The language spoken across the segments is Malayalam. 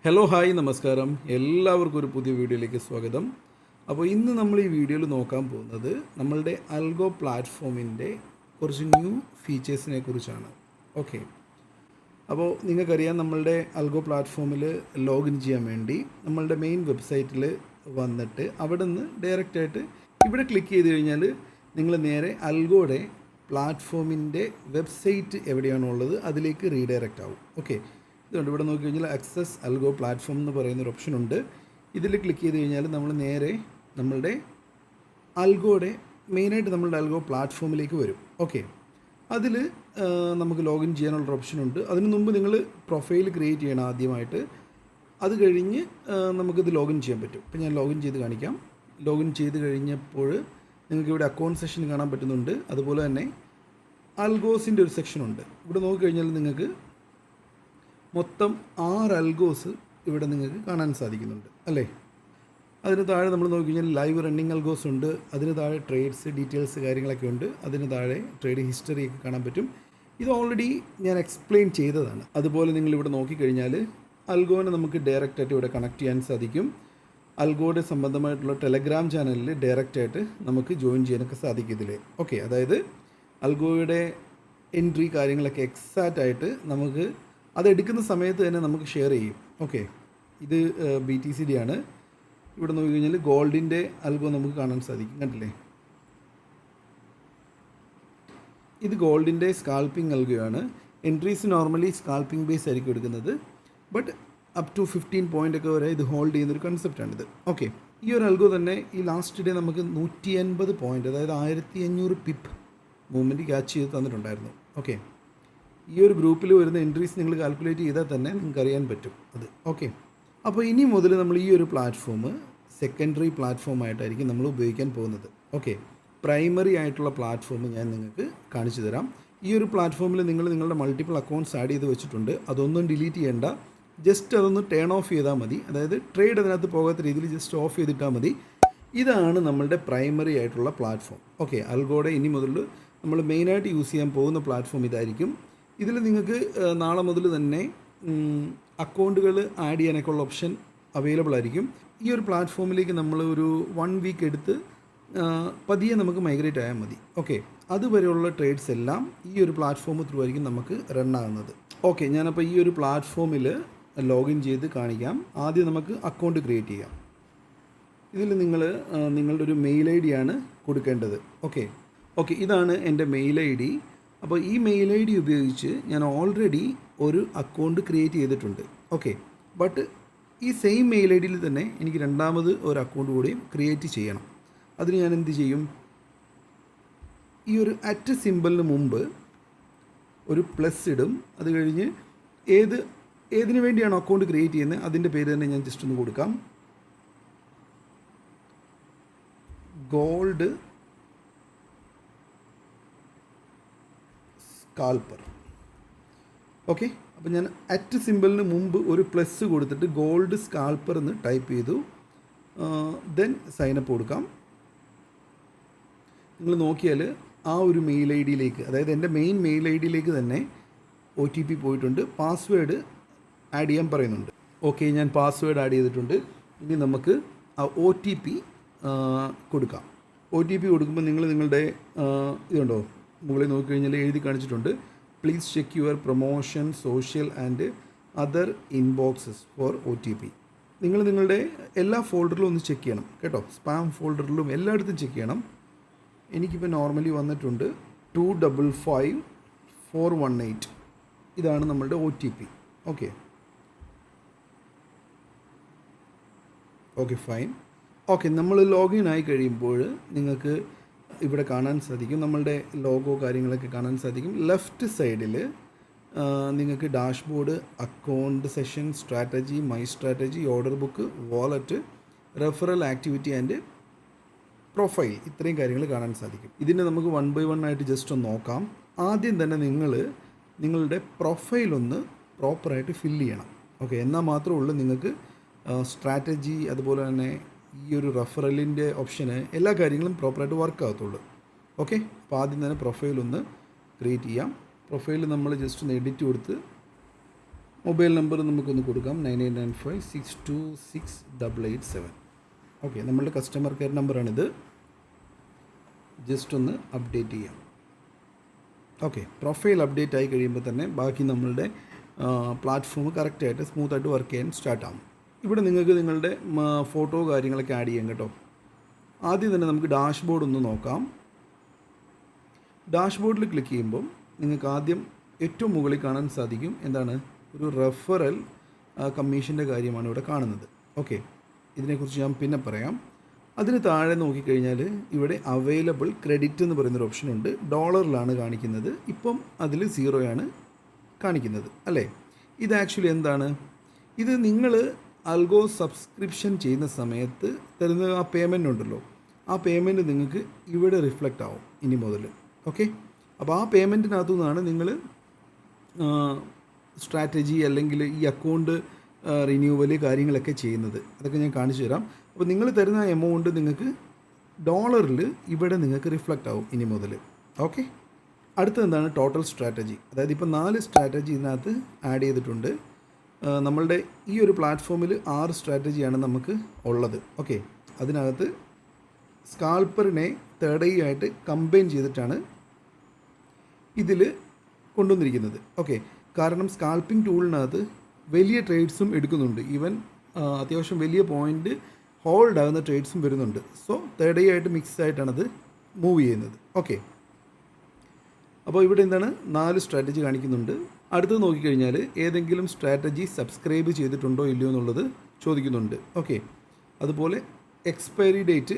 ഹലോ ഹായ് നമസ്കാരം. എല്ലാവർക്കും ഒരു പുതിയ വീഡിയോയിലേക്ക് സ്വാഗതം. അപ്പോൾ ഇന്ന് നമ്മൾ ഈ വീഡിയോയിൽ നോക്കാൻ പോകുന്നത് നമ്മളുടെ അൽഗോ പ്ലാറ്റ്ഫോമിൻ്റെ കുറച്ച് ന്യൂ ഫീച്ചേഴ്സിനെ കുറിച്ചാണ്. ഓക്കെ, അപ്പോൾ നിങ്ങൾക്കറിയാം നമ്മളുടെ അൽഗോ പ്ലാറ്റ്ഫോമിൽ ലോഗിൻ ചെയ്യാൻ വേണ്ടി നമ്മളുടെ മെയിൻ വെബ്സൈറ്റിൽ വന്നിട്ട് അവിടെ നിന്ന് ഡയറക്റ്റായിട്ട് ഇവിടെ ക്ലിക്ക് ചെയ്ത് കഴിഞ്ഞാൽ നിങ്ങൾ നേരെ അൽഗോയുടെ പ്ലാറ്റ്ഫോമിൻ്റെ വെബ്സൈറ്റ് എവിടെയാണോ ഉള്ളത് അതിലേക്ക് റീഡയറക്റ്റ് ആവും. ഓക്കെ, ഇതുകൊണ്ട് ഇവിടെ നോക്കി കഴിഞ്ഞാൽ ആക്സസ് അൽഗോ പ്ലാറ്റ്ഫോം എന്ന് പറയുന്നൊരു ഓപ്ഷൻ ഉണ്ട്. ഇതിൽ ക്ലിക്ക് ചെയ്ത് കഴിഞ്ഞാൽ നമ്മൾ നേരെ നമ്മളുടെ അൽഗോയുടെ മെയിനായിട്ട് നമ്മളുടെ അൽഗോ പ്ലാറ്റ്ഫോമിലേക്ക് വരും. ഓക്കെ, അതിൽ നമുക്ക് ലോഗിൻ ചെയ്യാനുള്ള ഓപ്ഷൻ ഉണ്ട്. അതിന് മുമ്പ് നിങ്ങൾ പ്രൊഫൈൽ ക്രിയേറ്റ് ചെയ്യണം ആദ്യമായിട്ട്. അത് കഴിഞ്ഞ് നമുക്കിത് ലോഗിൻ ചെയ്യാൻ പറ്റും. ഇപ്പോൾ ഞാൻ ലോഗിൻ ചെയ്ത് കാണിക്കാം. ലോഗിൻ ചെയ്ത് കഴിഞ്ഞപ്പോൾ നിങ്ങൾക്ക് ഇവിടെ അക്കൗണ്ട് സെക്ഷൻ കാണാൻ പറ്റുന്നുണ്ട്. അതുപോലെ തന്നെ അൽഗോസിൻ്റെ ഒരു സെക്ഷനുണ്ട്. ഇവിടെ നോക്കിക്കഴിഞ്ഞാൽ നിങ്ങൾക്ക് മൊത്തം 6 അൽഗോസ് ഇവിടെ നിങ്ങൾക്ക് കാണാൻ സാധിക്കുന്നുണ്ട് അല്ലേ. അതിന് താഴെ നമ്മൾ നോക്കിക്കഴിഞ്ഞാൽ ലൈവ് റണ്ണിങ് അൽഗോസ് ഉണ്ട്. അതിന് താഴെ ട്രേഡ്സ് ഡീറ്റെയിൽസ് കാര്യങ്ങളൊക്കെ ഉണ്ട്. അതിന് താഴെ ട്രേഡ് ഹിസ്റ്ററിയൊക്കെ കാണാൻ പറ്റും. ഇത് ഓൾറെഡി ഞാൻ എക്സ്പ്ലെയിൻ ചെയ്തതാണ്. അതുപോലെ നിങ്ങളിവിടെ നോക്കിക്കഴിഞ്ഞാൽ അൽഗോനെ നമുക്ക് ഡയറക്റ്റായിട്ട് ഇവിടെ കണക്ട് ചെയ്യാൻ സാധിക്കും. അൽഗോയുടെ സംബന്ധമായിട്ടുള്ള ടെലഗ്രാം ചാനലിൽ ഡയറക്റ്റായിട്ട് നമുക്ക് ജോയിൻ ചെയ്യാനൊക്കെ സാധിക്കും ഇതിൽ. ഓക്കെ, അതായത് അൽഗോയുടെ എൻട്രി കാര്യങ്ങളൊക്കെ എക്സാക്റ്റ് ആയിട്ട് നമുക്ക് അതെടുക്കുന്ന സമയത്ത് തന്നെ നമുക്ക് ഷെയർ ചെയ്യും. ഓക്കെ, ഇത് BTCD ആണ്. ഇവിടെ നോക്കിക്കഴിഞ്ഞാൽ ഗോൾഡിൻ്റെ അൽഗോ നമുക്ക് കാണാൻ സാധിക്കും. കണ്ടില്ലേ, ഇത് ഗോൾഡിൻ്റെ സ്കാൽപ്പിംഗ് അൽഗോയാണ്. എൻട്രീസ് നോർമലി സ്കാൽപ്പിംഗ് ബേസ് ആയിരിക്കും എടുക്കുന്നത്. ബട്ട് അപ് ടു 15 പോയിൻ്റൊക്കെ വരെ ഇത് ഹോൾഡ് ചെയ്യുന്നൊരു കൺസെപ്റ്റാണിത്. ഓക്കെ, ഈ ഒരു അൽഗോ തന്നെ ഈ ലാസ്റ്റ് ഡേ നമുക്ക് 180 പോയിൻ്റ്, അതായത് 1500 പിപ്പ് മൂവ്മെൻറ്റ് ക്യാച്ച് ചെയ്ത് തന്നിട്ടുണ്ടായിരുന്നു. ഓക്കെ, ഈ ഒരു ഗ്രൂപ്പിൽ വരുന്ന എൻട്രീസ് നിങ്ങൾ കാൽക്കുലേറ്റ് ചെയ്താൽ തന്നെ നിങ്ങൾക്ക് അറിയാൻ പറ്റും അത്. ഓക്കെ, അപ്പോൾ ഇനി മുതൽ നമ്മൾ ഈ ഒരു പ്ലാറ്റ്ഫോം സെക്കൻഡറി പ്ലാറ്റ്ഫോമായിട്ടായിരിക്കും നമ്മൾ ഉപയോഗിക്കാൻ പോകുന്നത്. ഓക്കെ, പ്രൈമറി ആയിട്ടുള്ള പ്ലാറ്റ്ഫോം ഞാൻ നിങ്ങൾക്ക് കാണിച്ചു തരാം. ഈ ഒരു പ്ലാറ്റ്ഫോമിൽ നിങ്ങൾ നിങ്ങളുടെ മൾട്ടിപ്പിൾ അക്കൗണ്ട്സ് ആഡ് ചെയ്ത് വെച്ചിട്ടുണ്ട്. അതൊന്നും ഡിലീറ്റ് ചെയ്യേണ്ട, ജസ്റ്റ് അതൊന്ന് ടേൺ ഓഫ് ചെയ്താൽ മതി. അതായത് ട്രേഡ് അതിനകത്ത് പോകാത്ത രീതിയിൽ ജസ്റ്റ് ഓഫ് ചെയ്തിട്ടാൽ മതി. ഇതാണ് നമ്മളുടെ പ്രൈമറി ആയിട്ടുള്ള പ്ലാറ്റ്ഫോം. ഓക്കെ, അൽഗോയുടെ ഇനി മുതൽ നമ്മൾ മെയിനായിട്ട് യൂസ് ചെയ്യാൻ പോകുന്ന പ്ലാറ്റ്ഫോം ഇതായിരിക്കും. ഇതിൽ നിങ്ങൾക്ക് നാളെ മുതൽ തന്നെ അക്കൗണ്ടുകൾ ആഡ് ചെയ്യാനൊക്കെ ഉള്ള ഓപ്ഷൻ അവൈലബിൾ ആയിരിക്കും. ഈ ഒരു പ്ലാറ്റ്ഫോമിലേക്ക് നമ്മൾ ഒരു 1 വീക്ക് എടുത്ത് പതിയെ നമുക്ക് മൈഗ്രേറ്റ് ആയാൽ മതി. ഓക്കെ, അതുവരെയുള്ള ട്രേഡ്സ് എല്ലാം ഈ ഒരു പ്ലാറ്റ്ഫോം ത്രൂ ആയിരിക്കും നമുക്ക് റൺ ആകുന്നത്. ഓക്കെ, ഞാനപ്പോൾ ഈ ഒരു പ്ലാറ്റ്ഫോമിൽ ലോഗിൻ ചെയ്ത് കാണിക്കാം. ആദ്യം നമുക്ക് അക്കൗണ്ട് ക്രിയേറ്റ് ചെയ്യാം. ഇതിൽ നിങ്ങൾ നിങ്ങളുടെ ഒരു മെയിൽ ID ആണ് കൊടുക്കേണ്ടത്. ഓക്കെ, ഇതാണ് എൻ്റെ മെയിൽ ID. അപ്പോൾ ഈ മെയിൽ ID ഉപയോഗിച്ച് ഞാൻ ഓൾറെഡി ഒരു അക്കൗണ്ട് ക്രിയേറ്റ് ചെയ്തിട്ടുണ്ട്. ഓക്കെ, ബട്ട് ഈ സെയിം മെയിൽ IDയിൽ തന്നെ എനിക്ക് രണ്ടാമത് ഒരു അക്കൗണ്ട് കൂടിയും ക്രിയേറ്റ് ചെയ്യണം. അതിന് ഞാൻ എന്ത് ചെയ്യും, ഈ ഒരു അറ്റ് സിമ്പലിന് മുമ്പ് ഒരു പ്ലസ് ഇടും. അത് കഴിഞ്ഞ് ഏതിനു വേണ്ടിയാണ് അക്കൗണ്ട് ക്രിയേറ്റ് ചെയ്യുന്നത് അതിൻ്റെ പേര് തന്നെ ഞാൻ ജസ്റ്റ് ഒന്ന് കൊടുക്കാം. ഗോൾഡ് സ്കാൽപ്പർ. ഓക്കെ, അപ്പോൾ ഞാൻ അറ്റ് സിമ്പിളിന് മുമ്പ് ഒരു പ്ലസ് കൊടുത്തിട്ട് ഗോൾഡ് സ്കാൽപ്പർ എന്ന് ടൈപ്പ് ചെയ്തു. ദെൻ സൈനപ്പ് കൊടുക്കാം. നിങ്ങൾ നോക്കിയാൽ ആ ഒരു മെയിൽ IDയിലേക്ക്, അതായത് എൻ്റെ മെയിൻ മെയിൽ IDയിലേക്ക് തന്നെ OTP പോയിട്ടുണ്ട്. പാസ്വേഡ് ആഡ് ചെയ്യാൻ പറയുന്നുണ്ട്. ഓക്കെ, ഞാൻ പാസ്വേഡ് ആഡ് ചെയ്തിട്ടുണ്ട്. ഇനി നമുക്ക് ആ OTP കൊടുക്കാം. OTP കൊടുക്കുമ്പോൾ നിങ്ങളുടെ ഇതുണ്ടോ, മുകളിൽ നോക്കിക്കഴിഞ്ഞാൽ എഴുതി കാണിച്ചിട്ടുണ്ട്, please check your promotion social and other inboxes for OTP. നിങ്ങളുടെ എല്ലാ ഫോൾഡറിലും ഒന്ന് ചെക്ക് ചെയ്യണം കേട്ടോ. സ്പാം ഫോൾഡറിലും എല്ലായിടത്തും ചെക്ക് ചെയ്യണം. എനിക്കിപ്പോൾ നോർമലി വന്നിട്ടുണ്ട് 255418. ഇതാണ് നമ്മളുടെ OTP. Okay fine. ഓക്കെ, നമ്മൾ ലോഗിൻ ആയി കഴിയുമ്പോൾ നിങ്ങൾക്ക് ഇവിടെ കാണാൻ സാധിക്കും നമ്മളുടെ ലോഗോ കാര്യങ്ങളൊക്കെ കാണാൻ സാധിക്കും. ലെഫ്റ്റ് സൈഡിൽ നിങ്ങൾക്ക് dashboard, account session, strategy, my strategy, order book, wallet, referral activity and profile, ഇത്രയും കാര്യങ്ങൾ കാണാൻ സാധിക്കും. ഇതിനെ നമുക്ക് 1 by 1 ആയിട്ട് ജസ്റ്റ് ഒന്ന് നോക്കാം. ആദ്യം തന്നെ നിങ്ങളുടെ പ്രൊഫൈൽ ഒന്ന് പ്രോപ്പറായിട്ട് ഫില്ല് ചെയ്യണം. ഓക്കെ, എന്നാൽ മാത്രമേ ഉള്ളൂ നിങ്ങൾക്ക് സ്ട്രാറ്റജി അതുപോലെ തന്നെ ഈ ഒരു റെഫറലിൻ്റെ ഓപ്ഷന് എല്ലാ കാര്യങ്ങളും പ്രോപ്പറായിട്ട് വർക്ക് ആകത്തുള്ളൂ. ഓക്കെ, അപ്പോൾ ആദ്യം തന്നെ പ്രൊഫൈൽ ഒന്ന് ക്രിയേറ്റ് ചെയ്യാം. പ്രൊഫൈൽ നമ്മൾ ജസ്റ്റ് ഒന്ന് എഡിറ്റ് കൊടുത്ത് മൊബൈൽ നമ്പർ നമുക്കൊന്ന് കൊടുക്കാം 9895626887. ഓക്കെ, നമ്മളുടെ കസ്റ്റമർ കെയർ നമ്പറാണിത്. ജസ്റ്റ് ഒന്ന് അപ്ഡേറ്റ് ചെയ്യാം. ഓക്കെ, പ്രൊഫൈൽ അപ്ഡേറ്റ് ആയി കഴിയുമ്പോൾ തന്നെ ബാക്കി നമ്മളുടെ പ്ലാറ്റ്ഫോം കറക്റ്റായിട്ട് സ്മൂത്തായിട്ട് വർക്ക് ചെയ്യാൻ സ്റ്റാർട്ടാകും. ഇവിടെ നിങ്ങൾക്ക് നിങ്ങളുടെ ഫോട്ടോ കാര്യങ്ങളൊക്കെ ആഡ് ചെയ്യാം കേട്ടോ. ആദ്യം തന്നെ നമുക്ക് ഡാഷ്ബോർഡ് ഒന്ന് നോക്കാം. ഡാഷ്ബോർഡിൽ ക്ലിക്ക് ചെയ്യുമ്പം നിങ്ങൾക്ക് ആദ്യം ഏറ്റവും മുകളിൽ കാണാൻ സാധിക്കും എന്താണ്, ഒരു റെഫറൽ കമ്മീഷൻ്റെ കാര്യമാണ് ഇവിടെ കാണുന്നത്. ഓക്കെ, ഇതിനെക്കുറിച്ച് ഞാൻ പിന്നെ പറയാം. അതിന് താഴെ നോക്കിക്കഴിഞ്ഞാൽ ഇവിടെ അവൈലബിൾ ക്രെഡിറ്റ് എന്ന് പറയുന്നൊരു ഓപ്ഷൻ ഉണ്ട്. ഡോളറിലാണ് കാണിക്കുന്നത്. ഇപ്പം അതിൽ 0 കാണിക്കുന്നത് അല്ലേ. ഇത് ആക്ച്വലി എന്താണ്, ഇത് നിങ്ങൾ അൽഗോ സബ്സ്ക്രിപ്ഷൻ ചെയ്യുന്ന സമയത്ത് തരുന്ന ആ പേയ്മെൻ്റ് ഉണ്ടല്ലോ, ആ പേയ്മെൻറ്റ് നിങ്ങൾക്ക് ഇവിടെ റിഫ്ലക്റ്റ് ആവും ഇനി മുതൽ. ഓക്കെ, അപ്പോൾ ആ പേയ്മെൻറ്റിനകത്തു നിന്നാണ് നിങ്ങൾ സ്ട്രാറ്റജി അല്ലെങ്കിൽ ഈ അക്കൗണ്ട് റിന്യൂവൽ കാര്യങ്ങളൊക്കെ ചെയ്യുന്നത്. അതൊക്കെ ഞാൻ കാണിച്ചു തരാം. അപ്പോൾ നിങ്ങൾ തരുന്ന എമൗണ്ട് നിങ്ങൾക്ക് ഡോളറിൽ ഇവിടെ നിങ്ങൾക്ക് റിഫ്ലക്റ്റ് ആവും ഇനി മുതൽ. ഓക്കെ, അടുത്തത് എന്താണ്, ടോട്ടൽ സ്ട്രാറ്റജി. അതായത് ഇപ്പോൾ 4 സ്ട്രാറ്റജി ഇതിനകത്ത് ആഡ് ചെയ്തിട്ടുണ്ട്. നമ്മളുടെ ഈ ഒരു പ്ലാറ്റ്ഫോമിൽ 6 സ്ട്രാറ്റജിയാണ് നമുക്ക് ഉള്ളത്. ഓക്കെ, അതിനകത്ത് സ്കാൽപ്പറിനെ തേർഡ് ഐ ആയിട്ട് കമ്പൈൻ ചെയ്തിട്ടാണ് ഇതിൽ കൊണ്ടുവന്നിരിക്കുന്നത്. ഓക്കെ, കാരണം സ്കാൽപ്പിംഗ് ടൂളിനകത്ത് വലിയ ട്രേഡ്സും എടുക്കുന്നുണ്ട്. ഈവൻ അത്യാവശ്യം വലിയ പോയിൻ്റ് ഹോൾഡ് ആകുന്ന ട്രേഡ്സും വരുന്നുണ്ട്. സോ തേർഡ് ഐ ആയിട്ട് മിക്സ് ആയിട്ടാണത് മൂവ് ചെയ്യുന്നത്. ഓക്കെ, അപ്പോൾ ഇവിടെ എന്താണ് 4 സ്ട്രാറ്റജി കാണിക്കുന്നുണ്ട്. അടുത്തത് നോക്കിക്കഴിഞ്ഞാൽ ഏതെങ്കിലും സ്ട്രാറ്റജി സബ്സ്ക്രൈബ് ചെയ്തിട്ടുണ്ടോ ഇല്ലയോ എന്നുള്ളത് ചോദിക്കുന്നുണ്ട്. ഓക്കെ, അതുപോലെ എക്സ്പയറി ഡേറ്റ്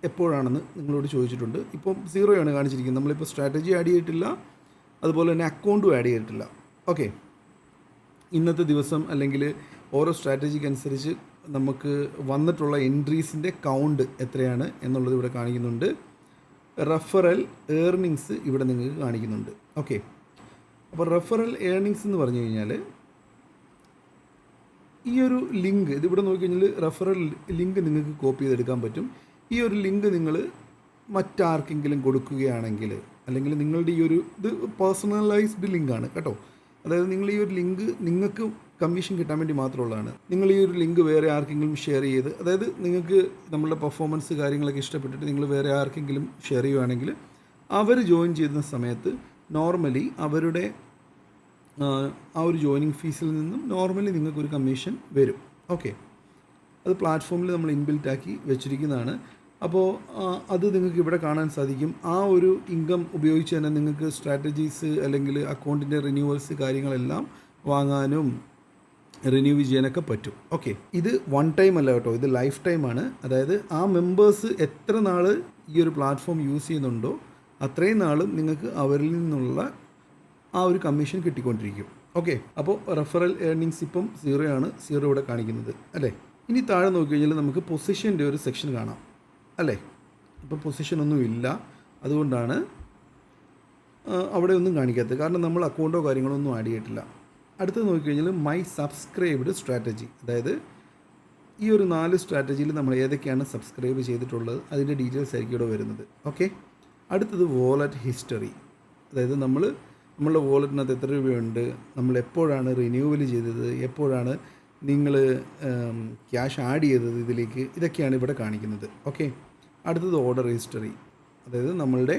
എപ്പോഴാണെന്ന് നിങ്ങളോട് ചോദിച്ചിട്ടുണ്ട്. ഇപ്പം 0 കാണിച്ചിരിക്കുന്നത്. നമ്മളിപ്പോൾ സ്ട്രാറ്റജി ആഡ് ചെയ്തിട്ടില്ല, അതുപോലെ തന്നെ അക്കൗണ്ടും ആഡ് ചെയ്തിട്ടില്ല. ഓക്കെ, ഇന്നത്തെ ദിവസം അല്ലെങ്കിൽ ഓരോ സ്ട്രാറ്റജിക്ക് അനുസരിച്ച് നമുക്ക് വന്നിട്ടുള്ള എൻട്രീസിൻ്റെ കൗണ്ട് എത്രയാണ് എന്നുള്ളത് ഇവിടെ കാണിക്കുന്നുണ്ട്. റെഫറൽ ഏർണിങ്സ് ഇവിടെ നിങ്ങൾക്ക് കാണിക്കുന്നുണ്ട്. ഓക്കെ, അപ്പോൾ റെഫറൽ ഏർണിങ്സ് എന്ന് പറഞ്ഞു കഴിഞ്ഞാൽ ഈ ഒരു ലിങ്ക് ഇതിവിടെ നോക്കിക്കഴിഞ്ഞാൽ റെഫറൽ ലിങ്ക് നിങ്ങൾക്ക് കോപ്പി ചെയ്തെടുക്കാൻ പറ്റും. ഈ ഒരു ലിങ്ക് നിങ്ങൾ മറ്റാർക്കെങ്കിലും കൊടുക്കുകയാണെങ്കിൽ, അല്ലെങ്കിൽ നിങ്ങളുടെ ഈ ഒരു ഇത് പേഴ്സണലൈസ്ഡ് ലിങ്കാണ് കേട്ടോ. അതായത് നിങ്ങൾ ഈ ഒരു ലിങ്ക് നിങ്ങൾക്ക് കമ്മീഷൻ കിട്ടാൻ വേണ്ടി മാത്രമുള്ളതാണ്. നിങ്ങൾ ഈ ഒരു ലിങ്ക് വേറെ ആർക്കെങ്കിലും ഷെയർ ചെയ്ത്, അതായത് നിങ്ങൾക്ക് നമ്മളുടെ പെർഫോമൻസ് കാര്യങ്ങളൊക്കെ ഇഷ്ടപ്പെട്ടിട്ട് നിങ്ങൾ വേറെ ആർക്കെങ്കിലും ഷെയർ ചെയ്യുകയാണെങ്കിൽ അവർ ജോയിൻ ചെയ്യുന്ന സമയത്ത് നോർമലി അവരുടെ ആ ഒരു ജോയിനിങ് ഫീസിൽ നിന്നും നോർമലി നിങ്ങൾക്കൊരു കമ്മീഷൻ വരും. ഓക്കെ, അത് പ്ലാറ്റ്ഫോമിൽ നമ്മൾ ഇൻബിൽറ്റ് ആക്കി വെച്ചിരിക്കുന്നതാണ്. അപ്പോൾ അത് നിങ്ങൾക്ക് ഇവിടെ കാണാൻ സാധിക്കും. ആ ഒരു ഇൻകം ഉപയോഗിച്ച് തന്നെ നിങ്ങൾക്ക് സ്ട്രാറ്റജീസ് അല്ലെങ്കിൽ അക്കൗണ്ടിൻ്റെ റിന്യൂവൽസ് കാര്യങ്ങളെല്ലാം വാങ്ങാനും റിന്യൂ ചെയ്യാനൊക്കെ പറ്റും. ഓക്കെ, ഇത് 1 ടൈം അല്ല കേട്ടോ, ഇത് ലൈഫ് ടൈമാണ്. അതായത് ആ മെമ്പേഴ്സ് എത്ര നാൾ ഈ ഒരു പ്ലാറ്റ്ഫോം യൂസ് ചെയ്യുന്നുണ്ടോ അത്രയും നാളും നിങ്ങൾക്ക് അവരിൽ നിന്നുള്ള ആ ഒരു കമ്മീഷൻ കിട്ടിക്കൊണ്ടിരിക്കും. ഓക്കെ, അപ്പോൾ റെഫറൽ ഏർണിങ്സ് ഇപ്പം 0 ഇവിടെ കാണിക്കുന്നത് അല്ലേ. ഇനി താഴെ നോക്കിക്കഴിഞ്ഞാൽ നമുക്ക് പൊസിഷൻ്റെ ഒരു സെക്ഷൻ കാണാം അല്ലേ. ഇപ്പോൾ പൊസിഷനൊന്നും ഇല്ല, അതുകൊണ്ടാണ് അവിടെ ഒന്നും കാണിക്കാത്തത്. കാരണം നമ്മൾ അക്കൗണ്ടോ കാര്യങ്ങളോ ഒന്നും ആഡ് ചെയ്തിട്ടില്ല. അടുത്തത് നോക്കിക്കഴിഞ്ഞാൽ മൈ സബ്സ്ക്രൈബ്ഡ് സ്ട്രാറ്റജി, അതായത് ഈ ഒരു 4 സ്ട്രാറ്റജിയിൽ നമ്മൾ ഏതൊക്കെയാണ് സബ്സ്ക്രൈബ് ചെയ്തിട്ടുള്ളത് അതിൻ്റെ ഡീറ്റെയിൽസ് ആയിരിക്കും ഇവിടെ വരുന്നത്. ഓക്കെ, അടുത്തത് വോളറ്റ് ഹിസ്റ്ററി, അതായത് നമ്മളുടെ വോളറ്റിനകത്ത് എത്ര രൂപയുണ്ട്, നമ്മൾ എപ്പോഴാണ് റിന്യൂവൽ ചെയ്തത്, എപ്പോഴാണ് നിങ്ങൾ ക്യാഷ് ആഡ് ചെയ്തത് ഇതിലേക്ക്, ഇതൊക്കെയാണ് ഇവിടെ കാണിക്കുന്നത്. ഓക്കെ, അടുത്തത് ഓർഡർ ഹിസ്റ്ററി, അതായത് നമ്മളുടെ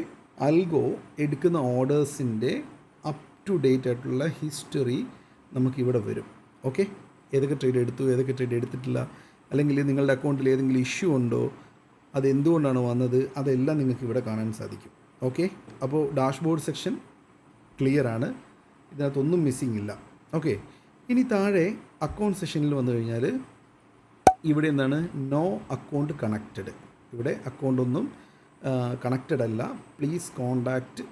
അൽഗോ എടുക്കുന്ന ഓർഡേഴ്സിൻ്റെ അപ് ടു ഡേറ്റ് ആയിട്ടുള്ള ഹിസ്റ്ററി നമുക്കിവിടെ വരും. ഓക്കെ, ഏതൊക്കെ ട്രേഡ് എടുത്തു, ഏതൊക്കെ ട്രേഡ് എടുത്തിട്ടില്ല, അല്ലെങ്കിൽ നിങ്ങളുടെ അക്കൗണ്ടിൽ ഏതെങ്കിലും ഇഷ്യൂ ഉണ്ടോ, അതെന്തുകൊണ്ടാണ് വന്നത്, അതെല്ലാം നിങ്ങൾക്ക് ഇവിടെ കാണാൻ സാധിക്കും. ഓക്കെ, അപ്പോൾ ഡാഷ്ബോർഡ് സെക്ഷൻ ക്ലിയർ ആണ്, ഇതിനകത്തൊന്നും മിസ്സിങ് ഇല്ല. ഓക്കെ, ഇനി താഴെ അക്കൗണ്ട് സെഷനിൽ വന്നു കഴിഞ്ഞാൽ ഇവിടെ എന്താണ്, നോ അക്കൗണ്ട് കണക്റ്റഡ്, ഇവിടെ അക്കൗണ്ടൊന്നും കണക്റ്റഡ് അല്ല, please contact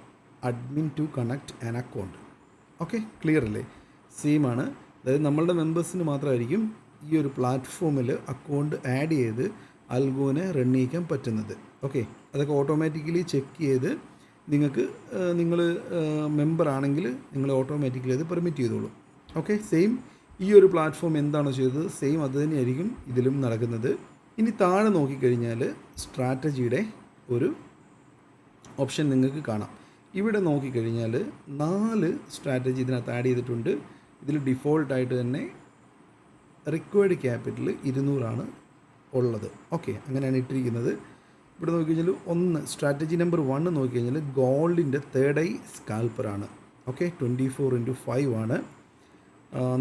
admin to connect an account. Okay, clear അല്ലേ, സെയിം ആണ്. അതായത് നമ്മളുടെ മെമ്പേഴ്സിന് മാത്രമായിരിക്കും ഈ ഒരു പ്ലാറ്റ്ഫോമിൽ അക്കൗണ്ട് ആഡ് ചെയ്ത് അൽഗോനെ റൺ ചെയ്യിക്കാൻ പറ്റുന്നത്. ഓക്കെ, അതൊക്കെ ഓട്ടോമാറ്റിക്കലി ചെക്ക് ചെയ്ത് നിങ്ങൾക്ക് നിങ്ങൾ മെമ്പർ ആണെങ്കിൽ നിങ്ങൾ ഓട്ടോമാറ്റിക്കലി അത് പെർമിറ്റ് ചെയ്തോളും. ഓക്കെ, സെയിം ഈ ഒരു പ്ലാറ്റ്ഫോം എന്താണോ ചെയ്തത് സെയിം അത് തന്നെയായിരിക്കും ഇതിലും നടക്കുന്നത്. ഇനി താഴെ നോക്കിക്കഴിഞ്ഞാൽ സ്ട്രാറ്റജിയുടെ ഒരു ഓപ്ഷൻ നിങ്ങൾക്ക് കാണാം. ഇവിടെ നോക്കിക്കഴിഞ്ഞാൽ 4 സ്ട്രാറ്റജി ഇതിനകത്ത് ആഡ് ചെയ്തിട്ടുണ്ട്. ഇതിൽ ഡിഫോൾട്ടായിട്ട് തന്നെ റിക്വയർഡ് ക്യാപിറ്റൽ 200 ഉള്ളത്. ഓക്കെ, അങ്ങനെയാണ് ഇട്ടിരിക്കുന്നത്. ഇവിടെ നോക്കിക്കഴിഞ്ഞാൽ സ്ട്രാറ്റജി നമ്പർ 1 നോക്കിക്കഴിഞ്ഞാൽ ഗോൾഡിൻ്റെ തേർഡ് ഐ സ്കാൽപ്പറാണ്. ഓക്കെ, 24x5 ആണ്.